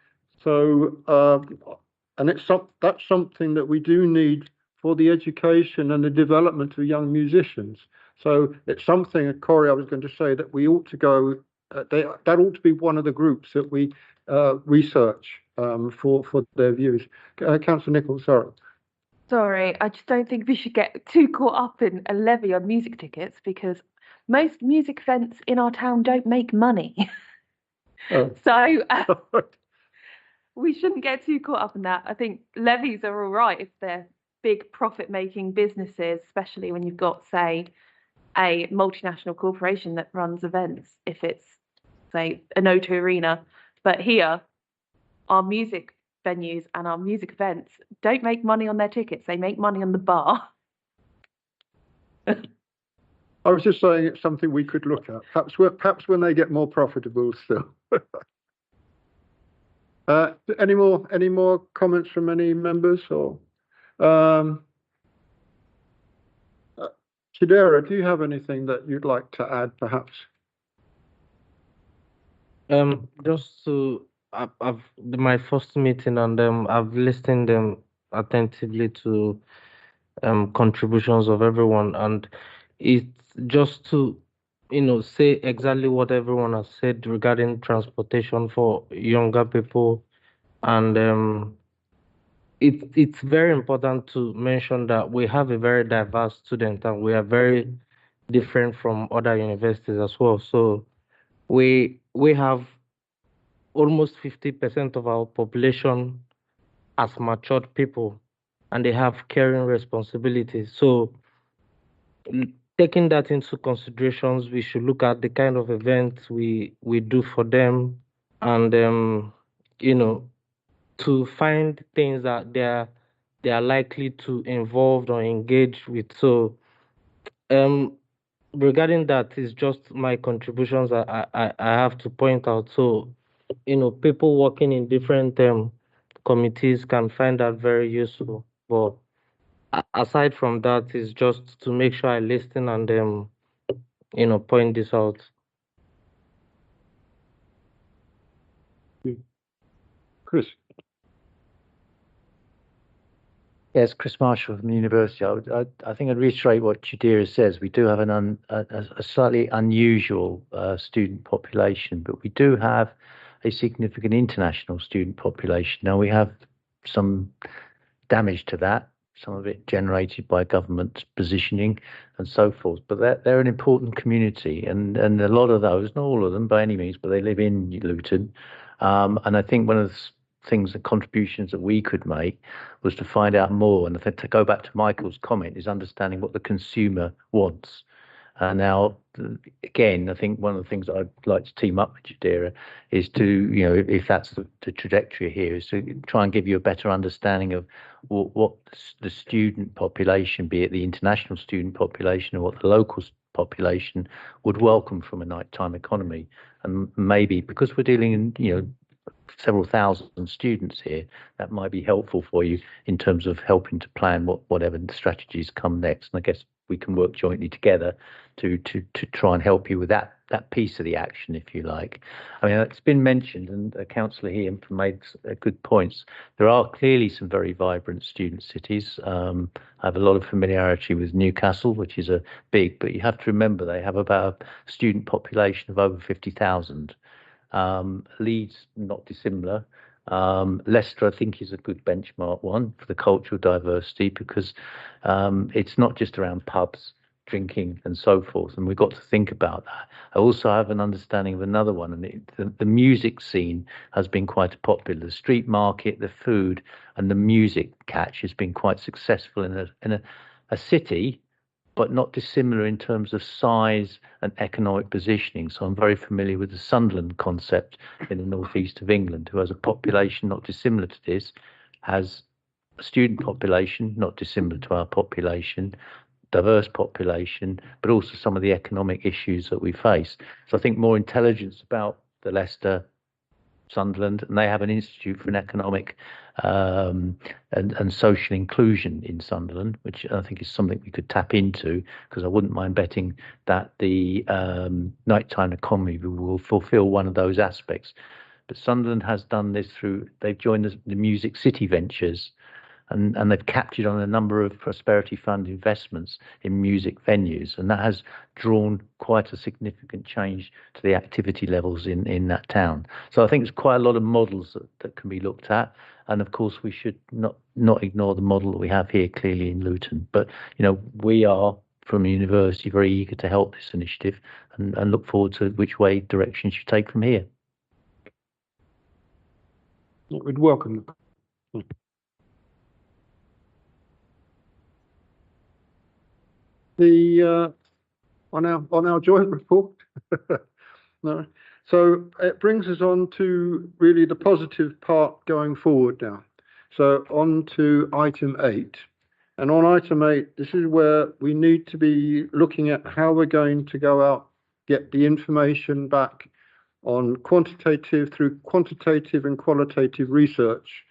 that's something that we do need for the education and the development of young musicians. So it's something, Corey, I was going to say that we ought to go. That ought to be one of the groups that we research for their views. Councillor Nichols, sorry. Sorry, I just don't think we should get too caught up in a levy on music tickets, because most music events in our town don't make money. Oh. So we shouldn't get too caught up in that. I think levies are all right if they're big profit-making businesses, especially when you've got, say, a multinational corporation that runs events, if it's, say, a O2 Arena. But here, our music venues and our music events don't make money on their tickets. They make money on the bar. I was just saying it's something we could look at, perhaps when they get more profitable still. Any more comments from any members? Or Chidera, do you have anything that you'd like to add, perhaps? Just to, I've my first meeting and I've listened attentively to contributions of everyone, and it's just to say exactly what everyone has said regarding transportation for younger people, and it's very important to mention that we have a very diverse student and we are very different from other universities as well. So we have almost 50% of our population as matured people, and they have caring responsibilities. So taking that into considerations, we should look at the kind of events we do for them, and to find things that they are likely to involve or engage with. So regarding that is just my contributions I have to point out. So people working in different committees can find that very useful. But aside from that, is just to make sure I listen and point this out. Chris. Yes, Chris Marshall from the university. I think I'd reiterate what Chidera says. We do have a slightly unusual student population, but we do have a significant international student population. Now, we have some damage to that, some of it generated by government positioning and so forth, but they're an important community, and a lot of those, not all of them by any means, but they live in Luton. And I think one of the things, the contributions that we could make was to find out more, and to go back to Michael's comment, is understanding what the consumer wants. Now, again, I think one of the things that I'd like to team up with Chidera is to, if that's the trajectory here, is to try and give you a better understanding of what the student population, be it the international student population or what the local population would welcome from a nighttime economy. And maybe because we're dealing in, several thousand students here, that might be helpful for you in terms of helping to plan whatever the strategies come next. And I guess we can work jointly together to try and help you with that piece of the action, if you like. I mean, it's been mentioned, and Councillor here made good points. There are clearly some very vibrant student cities. I have a lot of familiarity with Newcastle, which is big, but you have to remember they have about a student population of over 50,000. Leeds, not dissimilar. Leicester, I think, is a good benchmark one for the cultural diversity, because it's not just around pubs, drinking and so forth, and we've got to think about that. I also have an understanding of another one, and the music scene has been quite popular. The street market, the food and the music catch has been quite successful in a city, but not dissimilar in terms of size and economic positioning. So I'm very familiar with the Sunderland concept in the northeast of England, who has a population not dissimilar to this, has a student population not dissimilar to our population, diverse population, but also some of the economic issues that we face. So I think more intelligence about the Leicester, Sunderland, and they have an Institute for an Economic and Social Inclusion in Sunderland, which I think is something we could tap into, because I wouldn't mind betting that the nighttime economy will fulfil one of those aspects. But Sunderland has done this they've joined the Music City Ventures, and they've captured on a number of Prosperity Fund investments in music venues, and that has drawn quite a significant change to the activity levels in that town. So I think there's quite a lot of models that can be looked at, and of course we should not ignore the model that we have here clearly in Luton. But we are, from the university, very eager to help this initiative and look forward to which direction you take from here. We'd welcome. On our joint report. No. So it brings us on to really the positive part going forward now. So on to item 8. And on item 8, this is where we need to be looking at how we're going to go out, get the information back on quantitative and qualitative research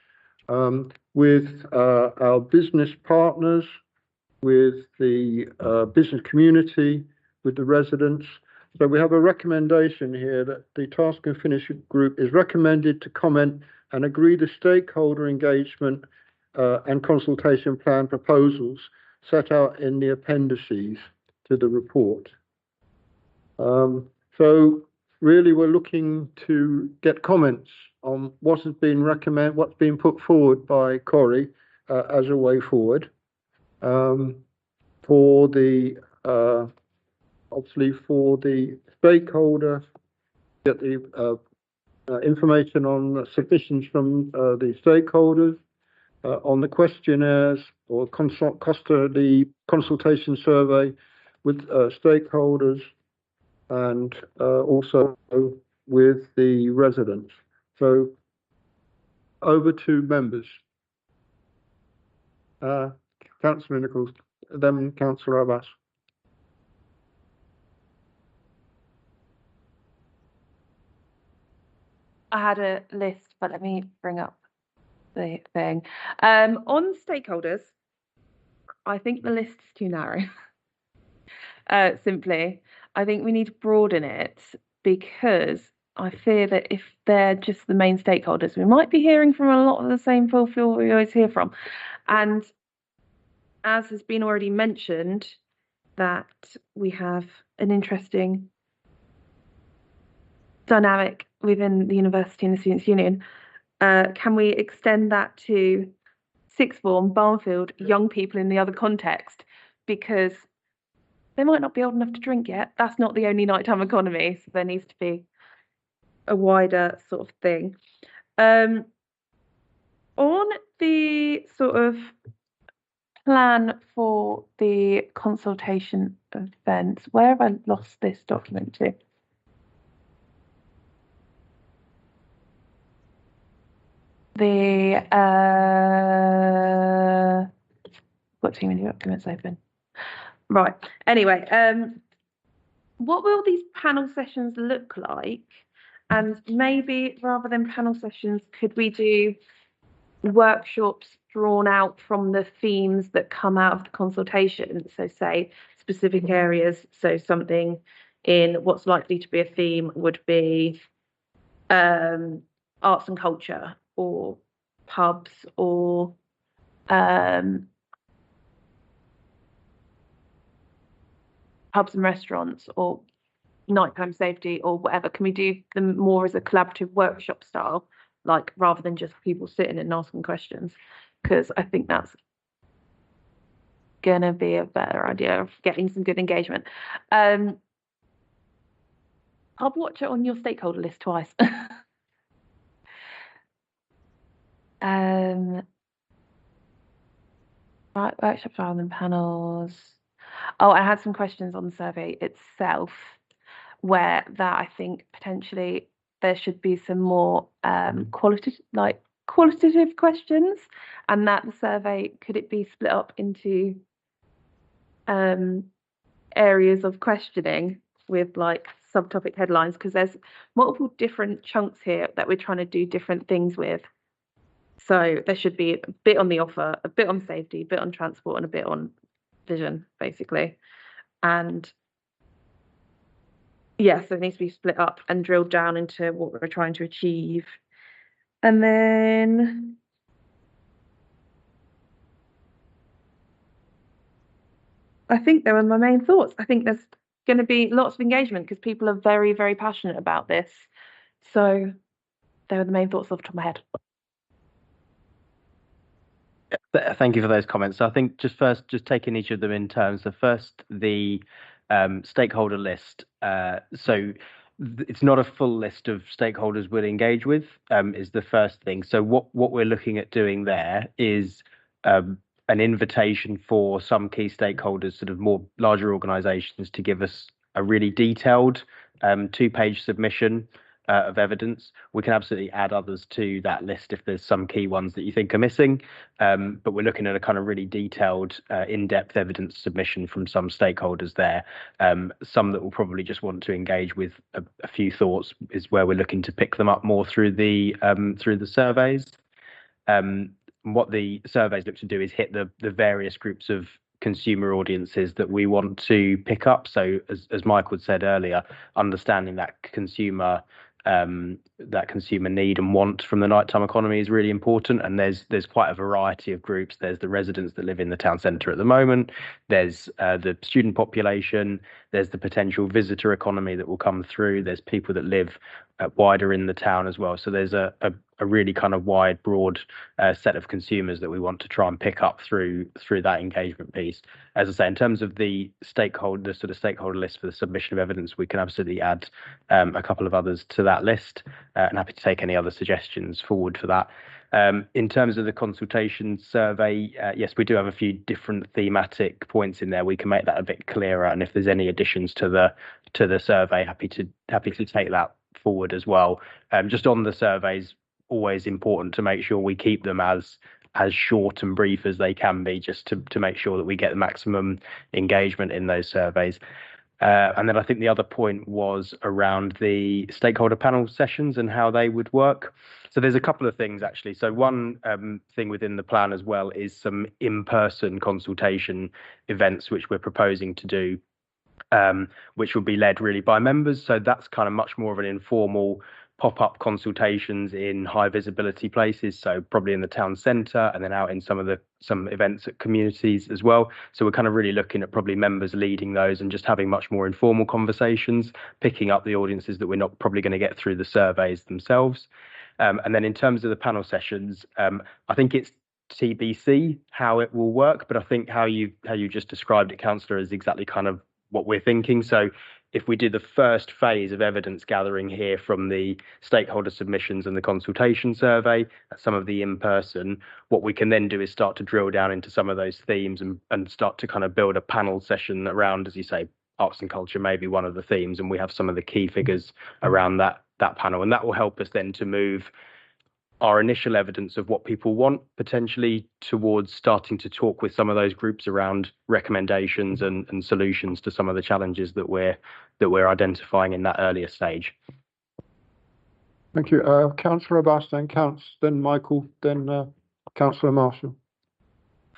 with our business partners, with the business community, with the residents. So we have a recommendation here that the Task and Finish group is recommended to comment and agree the stakeholder engagement and consultation plan proposals set out in the appendices to the report. So really we're looking to get comments on what has been what's been put forward by Corrie as a way forward. For the obviously for the stakeholder, get the information on submissions from the stakeholders, on the questionnaires or the consultation survey with stakeholders, and also with the residents. So over to members. Councillor Nichols, then Councillor Abbas. I had a list, but let me bring up the thing. On stakeholders, I think the list is too narrow. Simply, I think we need to broaden it, because I fear that if they're just the main stakeholders, we might be hearing from a lot of the same people we always hear from. And as has been already mentioned, that we have an interesting dynamic within the university and the Students' Union. Can we extend that to sixth form, Barnfield, young people in the other context? Because they might not be old enough to drink yet. That's not the only nighttime economy, so there needs to be a wider sort of thing. On the sort of plan for the consultation events, where have I lost this document to? Got too many documents open. Right. Anyway, what will these panel sessions look like, And maybe rather than panel sessions, could we do workshops drawn out from the themes that come out of the consultation? So say specific areas, so something in what's likely to be a theme would be arts and culture, or pubs, or pubs and restaurants, or nighttime safety, or whatever. Can we do them more as a collaborative workshop style, like rather than just people sitting and asking questions? Because I think that's gonna be a better idea of getting some good engagement. I'll watch it on your stakeholder list twice. Right, workshops rather than panels. Oh, I had some questions on the survey itself, where that I think potentially there should be some more qualitative questions, and that the survey, could it be split up into areas of questioning with like subtopic headlines, because there's multiple different chunks here that we're trying to do different things with. So there should be a bit on the offer, a bit on safety, a bit on transport, and a bit on vision, basically. And yes, it needs to be split up and drilled down into what we're trying to achieve. And then I think they were my main thoughts. I think there's going to be lots of engagement because people are very, very passionate about this. So they were the main thoughts off the top of my head. Thank you for those comments. So I think just taking each of them in turn. So first, the stakeholder list. It's not a full list of stakeholders we'll engage with, is the first thing. So what we're looking at doing there is an invitation for some key stakeholders, sort of more larger organisations, to give us a really detailed 2-page submission of evidence. We can absolutely add others to that list if there's some key ones that you think are missing, but we're looking at a kind of really detailed, in-depth evidence submission from some stakeholders there. Some that will probably just want to engage with a few thoughts is where we're looking to pick them up more through the surveys. What the surveys look to do is hit the various groups of consumer audiences that we want to pick up. So as Michael said earlier, understanding that consumer need and want from the nighttime economy is really important, and there's quite a variety of groups. There's the residents that live in the town centre at the moment, there's the student population, there's the potential visitor economy that will come through, there's people that live wider in the town as well. So there's a really kind of wide, broad set of consumers that we want to try and pick up through that engagement piece. As I say, in terms of the stakeholder list for the submission of evidence, we can absolutely add a couple of others to that list, and happy to take any other suggestions forward for that. In terms of the consultation survey, yes, we do have a few different thematic points in there. We can make that a bit clearer, and if there's any additions to the survey, happy to take that forward as well. Just on the surveys, always important to make sure we keep them as short and brief as they can be, just to make sure that we get the maximum engagement in those surveys. And then I think the other point was around the stakeholder panel sessions and how they would work. So there's a couple of things actually. So one thing within the plan as well is some in-person consultation events which we're proposing to do, which will be led really by members. So that's kind of much more of an informal pop-up consultations in high visibility places, so probably in the town centre and then out in some events at communities as well. So we're kind of really looking at probably members leading those and just having much more informal conversations, picking up the audiences that we're not probably going to get through the surveys themselves. And then in terms of the panel sessions, I think it's TBC how it will work, but I think how you just described it, Councillor, is exactly kind of what we're thinking. So if we do the first phase of evidence gathering here from the stakeholder submissions and the consultation survey, some of the in-person, what we can then do is start to drill down into some of those themes and start to kind of build a panel session around, as you say, arts and culture may be one of the themes, and we have some of the key figures around that panel, and that will help us then to move our initial evidence of what people want potentially towards starting to talk with some of those groups around recommendations and solutions to some of the challenges that we're identifying in that earlier stage. Thank you. Councillor Abbas, then Michael, then Councillor Marshall.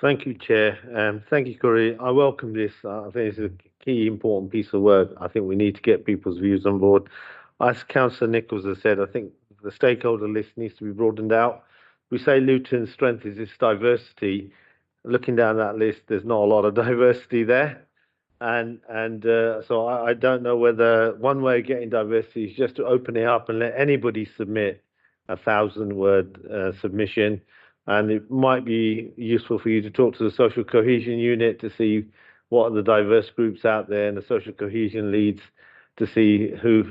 Thank you, Chair. Thank you, Corey. I welcome this. I think it's a key important piece of work. I think we need to get people's views on board. As Councillor Nichols has said, I think the stakeholder list needs to be broadened out. We say Luton's strength is its diversity. Looking down that list, there's not a lot of diversity there. So I don't know whether one way of getting diversity is just to open it up and let anybody submit 1,000-word submission. And it might be useful for you to talk to the social cohesion unit to see what are the diverse groups out there and the social cohesion leads to see who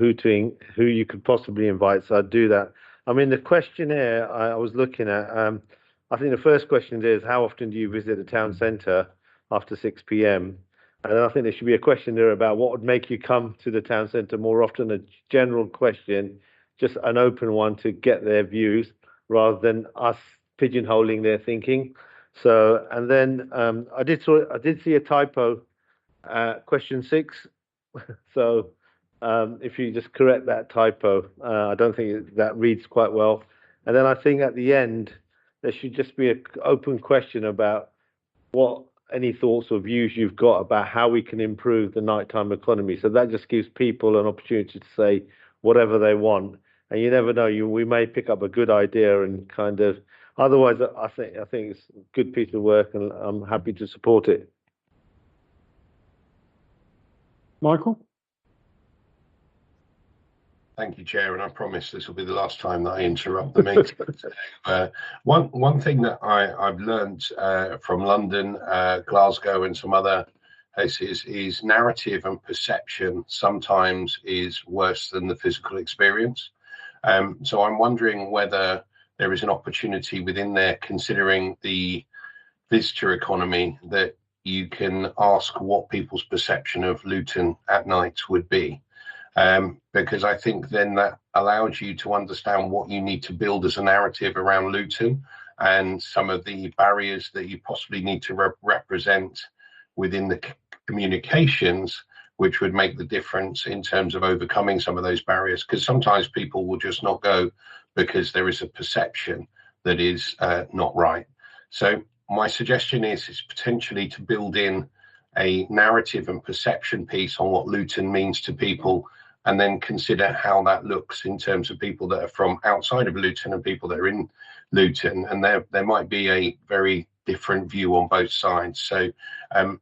you could possibly invite. So I'd do that. I mean, the questionnaire I was looking at, I think the first question is, how often do you visit the town centre after 6 p.m? And I think there should be a question there about what would make you come to the town centre more often, a general question, just an open one to get their views rather than us pigeonholing their thinking. So, and then I did see a typo, question 6. So if you just correct that typo, I don't think that reads quite well. And then I think at the end, there should just be an open question about what any thoughts or views you've got about how we can improve the nighttime economy. So that just gives people an opportunity to say whatever they want. And you never know, we may pick up a good idea and kind of, otherwise I think it's a good piece of work and I'm happy to support it. Michael? Thank you, Chair, and I promise this will be the last time that I interrupt the meeting. One thing that I've learned from London, Glasgow, and some other places is narrative and perception sometimes is worse than the physical experience. So I'm wondering whether there is an opportunity within there, considering the visitor economy, that you can ask what people's perception of Luton at night would be. Because I think then that allows you to understand what you need to build as a narrative around Luton and some of the barriers that you possibly need to represent within the communications, which would make the difference in terms of overcoming some of those barriers. Because sometimes people will just not go because there is a perception that is not right. So my suggestion is potentially to build in a narrative and perception piece on what Luton means to people, and then consider how that looks in terms of people that are from outside of Luton and people that are in Luton. And there might be a very different view on both sides. So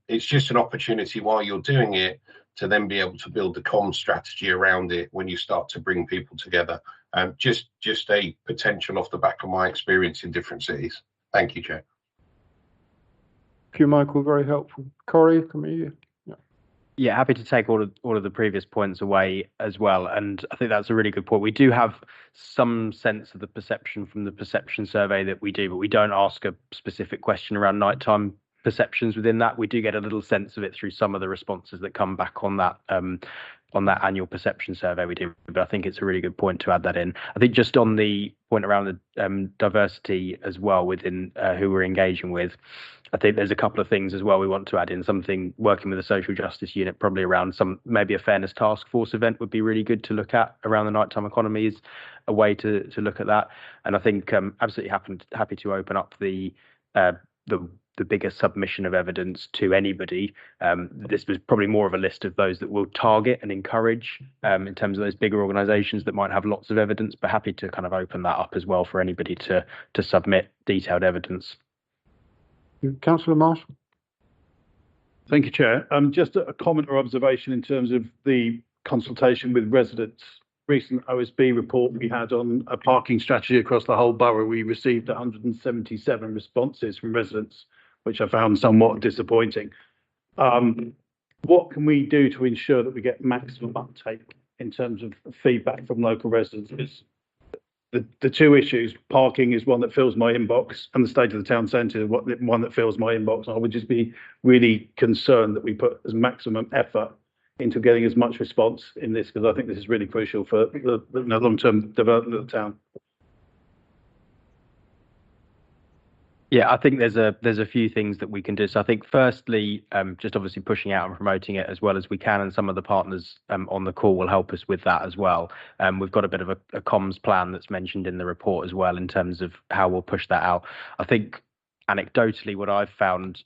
it's just an opportunity while you're doing it to then be able to build the comm strategy around it when you start to bring people together. Just a potential off the back of my experience in different cities. Thank you, Chair. Thank you, Michael. Very helpful. Corey, come here. Yeah, happy to take all of the previous points away as well. And I think that's a really good point. We do have some sense of the perception from the perception survey that we do, but we don't ask a specific question around nighttime perceptions within that. We do get a little sense of it through some of the responses that come back on that annual perception survey we do. But I think it's a really good point to add that in. I think just on the point around the diversity as well within who we're engaging with, I think there's a couple of things as well we want to add in. Something working with the social justice unit, probably around maybe a fairness task force event would be really good to look at around the nighttime economy is a way to look at that. And I think absolutely happy to open up the bigger submission of evidence to anybody. This was probably more of a list of those that we'll target and encourage in terms of those bigger organisations that might have lots of evidence, but happy to kind of open that up as well for anybody to submit detailed evidence. Councillor Marshall. Thank you, Chair. Just a comment or observation in terms of the consultation with residents. Recent OSB report we had on a parking strategy across the whole borough, we received 177 responses from residents, which I found somewhat disappointing. What can we do to ensure that we get maximum uptake in terms of feedback from local residents? The two issues, parking is one that fills my inbox, and the state of the town centre is one that fills my inbox. I would just be really concerned that we put as maximum effort into getting as much response in this, because I think this is really crucial for the long-term development of the town. Yeah, I think there's a few things that we can do. So I think firstly, just obviously pushing out and promoting it as well as we can, and some of the partners on the call will help us with that as well. We've got a bit of a comms plan that's mentioned in the report as well in terms of how we'll push that out. I think anecdotally, what I've found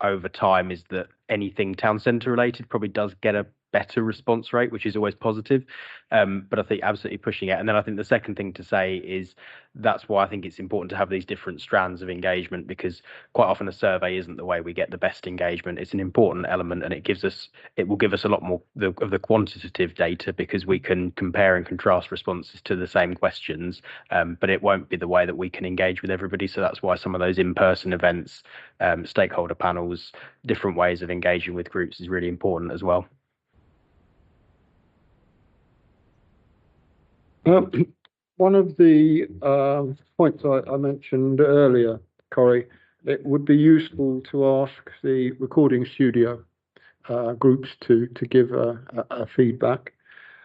over time is that anything town centre related probably does get a better response rate, which is always positive. But I think absolutely pushing it. And then I think the second thing to say is that's why I think it's important to have these different strands of engagement, because quite often a survey isn't the way we get the best engagement. It's an important element, and it will give us a lot more of the quantitative data, because we can compare and contrast responses to the same questions, but it won't be the way that we can engage with everybody. So that's why some of those in-person events, stakeholder panels, different ways of engaging with groups is really important as well. One of the points I mentioned earlier, Corey, it would be useful to ask the recording studio groups to give a feedback.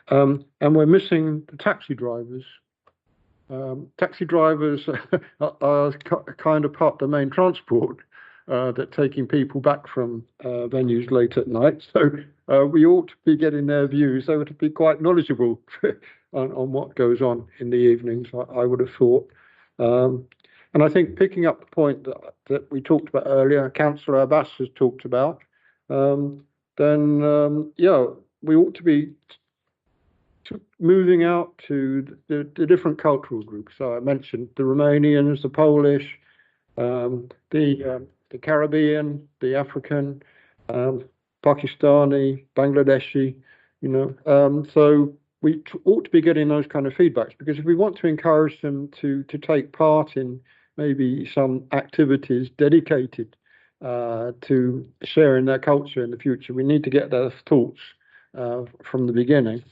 And we're missing the taxi drivers. Taxi drivers are kind of part of the main transport that taking people back from venues late at night. So we ought to be getting their views. They would be quite knowledgeable on what goes on in the evenings, I would have thought. And I think picking up the point that we talked about earlier, Councillor Abbas has talked about, then we ought to be moving out to the different cultural groups. So I mentioned the Romanians, the Polish, the Caribbean, the African, Pakistani, Bangladeshi, so we ought to be getting those kind of feedbacks, because if we want to encourage them to take part in maybe some activities dedicated to sharing their culture in the future, we need to get those thoughts from the beginning.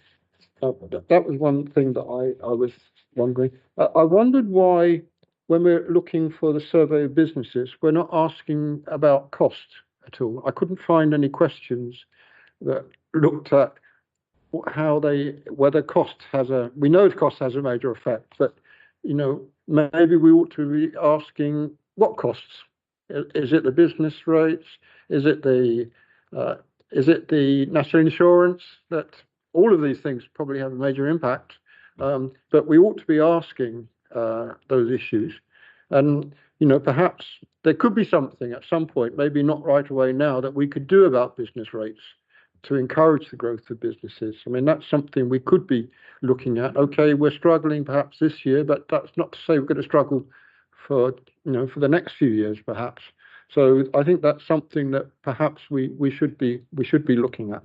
That was one thing that I was wondering. I wondered why, when we're looking for the survey of businesses, we're not asking about cost at all. I couldn't find any questions that looked at whether cost we know cost has a major effect, but maybe we ought to be asking what costs. Is it the business rates? Is it the national insurance? That all of these things probably have a major impact, but we ought to be asking those issues. And perhaps there could be something at some point, maybe not right away now, that we could do about business rates to encourage the growth of businesses. I mean, that's something we could be looking at. Okay, we're struggling perhaps this year, but that's not to say we're going to struggle for the next few years, perhaps. So I think that's something that perhaps we should be looking at.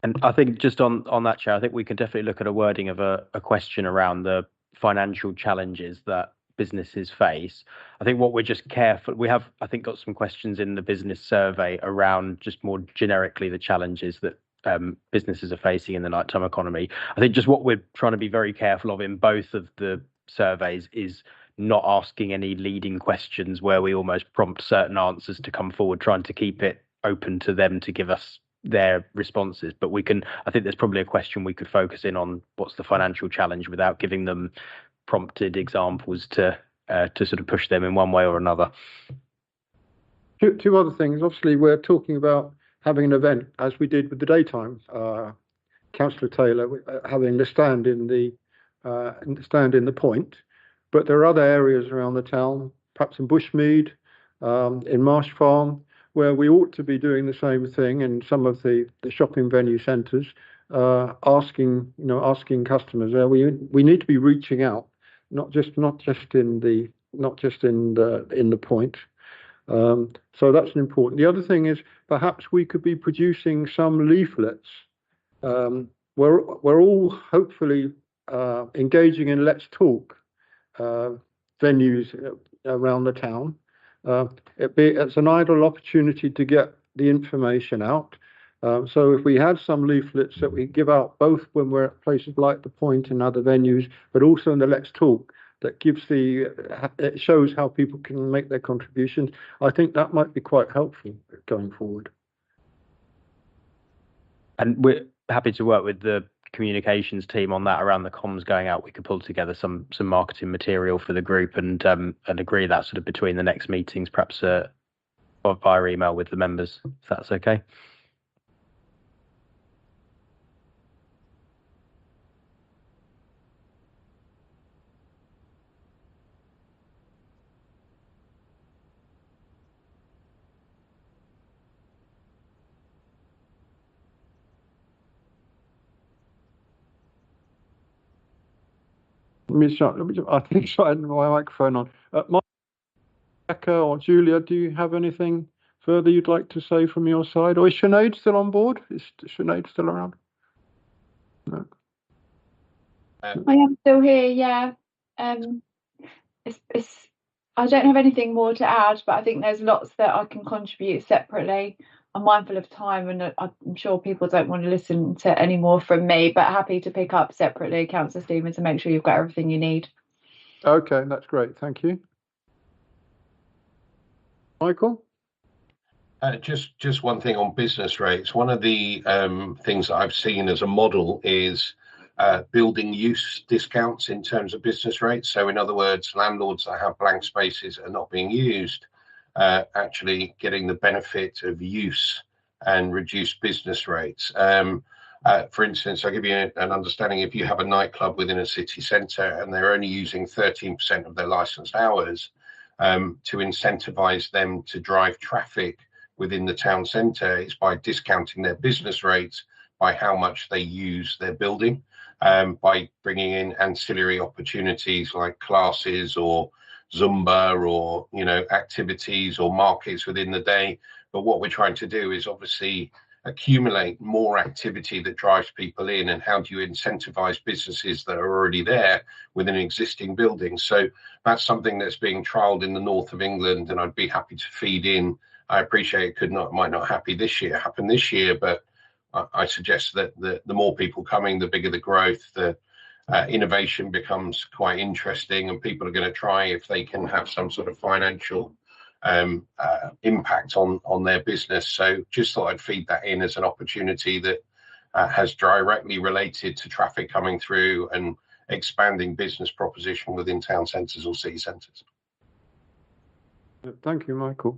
And I think just on that, Chair, I think we can definitely look at a wording of a question around the financial challenges that businesses face. I think what we're just careful, we have, I think, got some questions in the business survey around just more generically the challenges that businesses are facing in the nighttime economy. I think just what we're trying to be very careful of in both of the surveys is not asking any leading questions where we almost prompt certain answers to come forward, trying to keep it open to them to give us their responses. But I think there's probably a question we could focus in on what's the financial challenge without giving them prompted examples to sort of push them in one way or another. Two other things. Obviously, we're talking about having an event, as we did with the daytime. Councillor Taylor having the stand in the point, but there are other areas around the town, perhaps in Bushmead, in Marsh Farm, where we ought to be doing the same thing in some of the shopping venue centres, asking customers. We need to be reaching out, not just in the point. So that's important. The other thing is perhaps we could be producing some leaflets. We're all hopefully engaging in Let's Talk venues around the town. It's an ideal opportunity to get the information out. So if we had some leaflets that we give out both when we're at places like the Point and other venues, but also in the Let's Talk, that it shows how people can make their contributions, I think that might be quite helpful going forward. And we're happy to work with the communications team on that around the comms going out, we could pull together some marketing material for the group and agree that sort of between the next meetings, perhaps or via email with the members, if that's okay. I think I had my microphone on. Rebecca or Julia, do you have anything further you'd like to say from your side? Or is Sinead still on board? Is Sinead still around? No. I am still here, yeah. It's I don't have anything more to add, but I think there's lots that I can contribute separately. I'm mindful of time, and I'm sure people don't want to listen to any more from me, but happy to pick up separately, Councillor Stevens, to make sure you've got everything you need. Okay, that's great. Thank you. Michael? Just one thing on business rates. One of the things that I've seen as a model is building use discounts in terms of business rates. So in other words, landlords that have blank spaces are not being used, actually getting the benefit of use and reduced business rates. For instance, I'll give you an understanding. If you have a nightclub within a city centre and they're only using 13% of their licensed hours, to incentivize them to drive traffic within the town centre is by discounting their business rates by how much they use their building, by bringing in ancillary opportunities like classes or Zumba or, activities or markets within the day. But what we're trying to do is obviously accumulate more activity that drives people in, and how do you incentivize businesses that are already there within existing buildings? So that's something that's being trialed in the north of England, and I'd be happy to feed in. I appreciate it might not happen this year, but I suggest that the more people coming, the bigger the growth, the innovation becomes quite interesting, and people are going to try if they can have some sort of financial impact on their business. So just thought I'd feed that in as an opportunity that has directly related to traffic coming through and expanding business proposition within town centres or city centres. Thank you, Michael.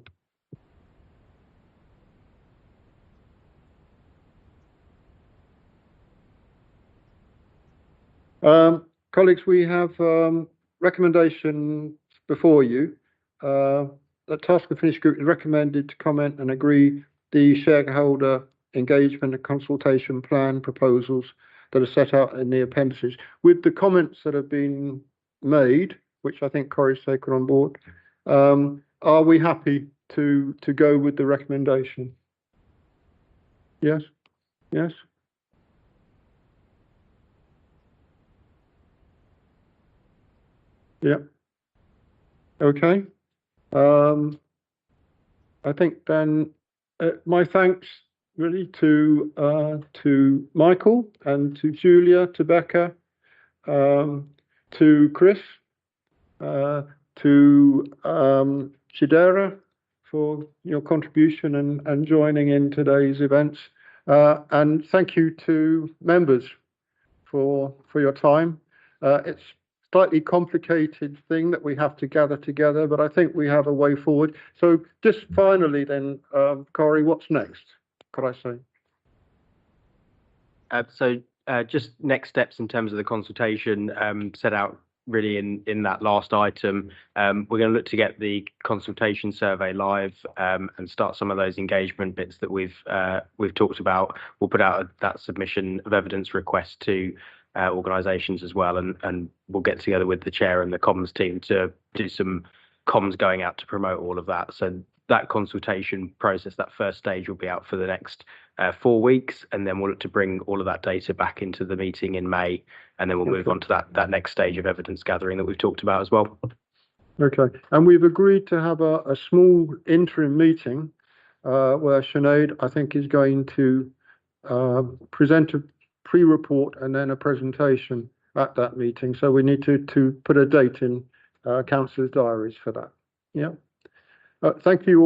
Colleagues, we have recommendations before you. The Task and Finish Group is recommended to comment and agree the shareholder engagement and consultation plan proposals that are set out in the appendices. With the comments that have been made, which I think Corey's taken on board, are we happy to go with the recommendation? Yes? Yes? Yeah. Okay. I think then my thanks really to Michael and to Julia, to Becca, to Chris, to Chidera for your contribution and joining in today's events. And thank you to members for your time. It's slightly complicated thing that we have to gather together, but I think we have a way forward. So just finally then, Corey, what's next, could I say? Just next steps in terms of the consultation set out really in that last item. We're going to look to get the consultation survey live and start some of those engagement bits that we've talked about. We'll put out that submission of evidence request to organisations as well, and we'll get together with the chair and the comms team to do some comms going out to promote all of that. So that consultation process, that first stage, will be out for the next 4 weeks, and then we'll look to bring all of that data back into the meeting in May, and then we'll move on to that next stage of evidence gathering that we've talked about as well. Okay, and we've agreed to have a small interim meeting where Sinead, I think, is going to present a pre-report and then a presentation at that meeting. So we need to put a date in councillors' diaries for that. Yeah. Thank you all.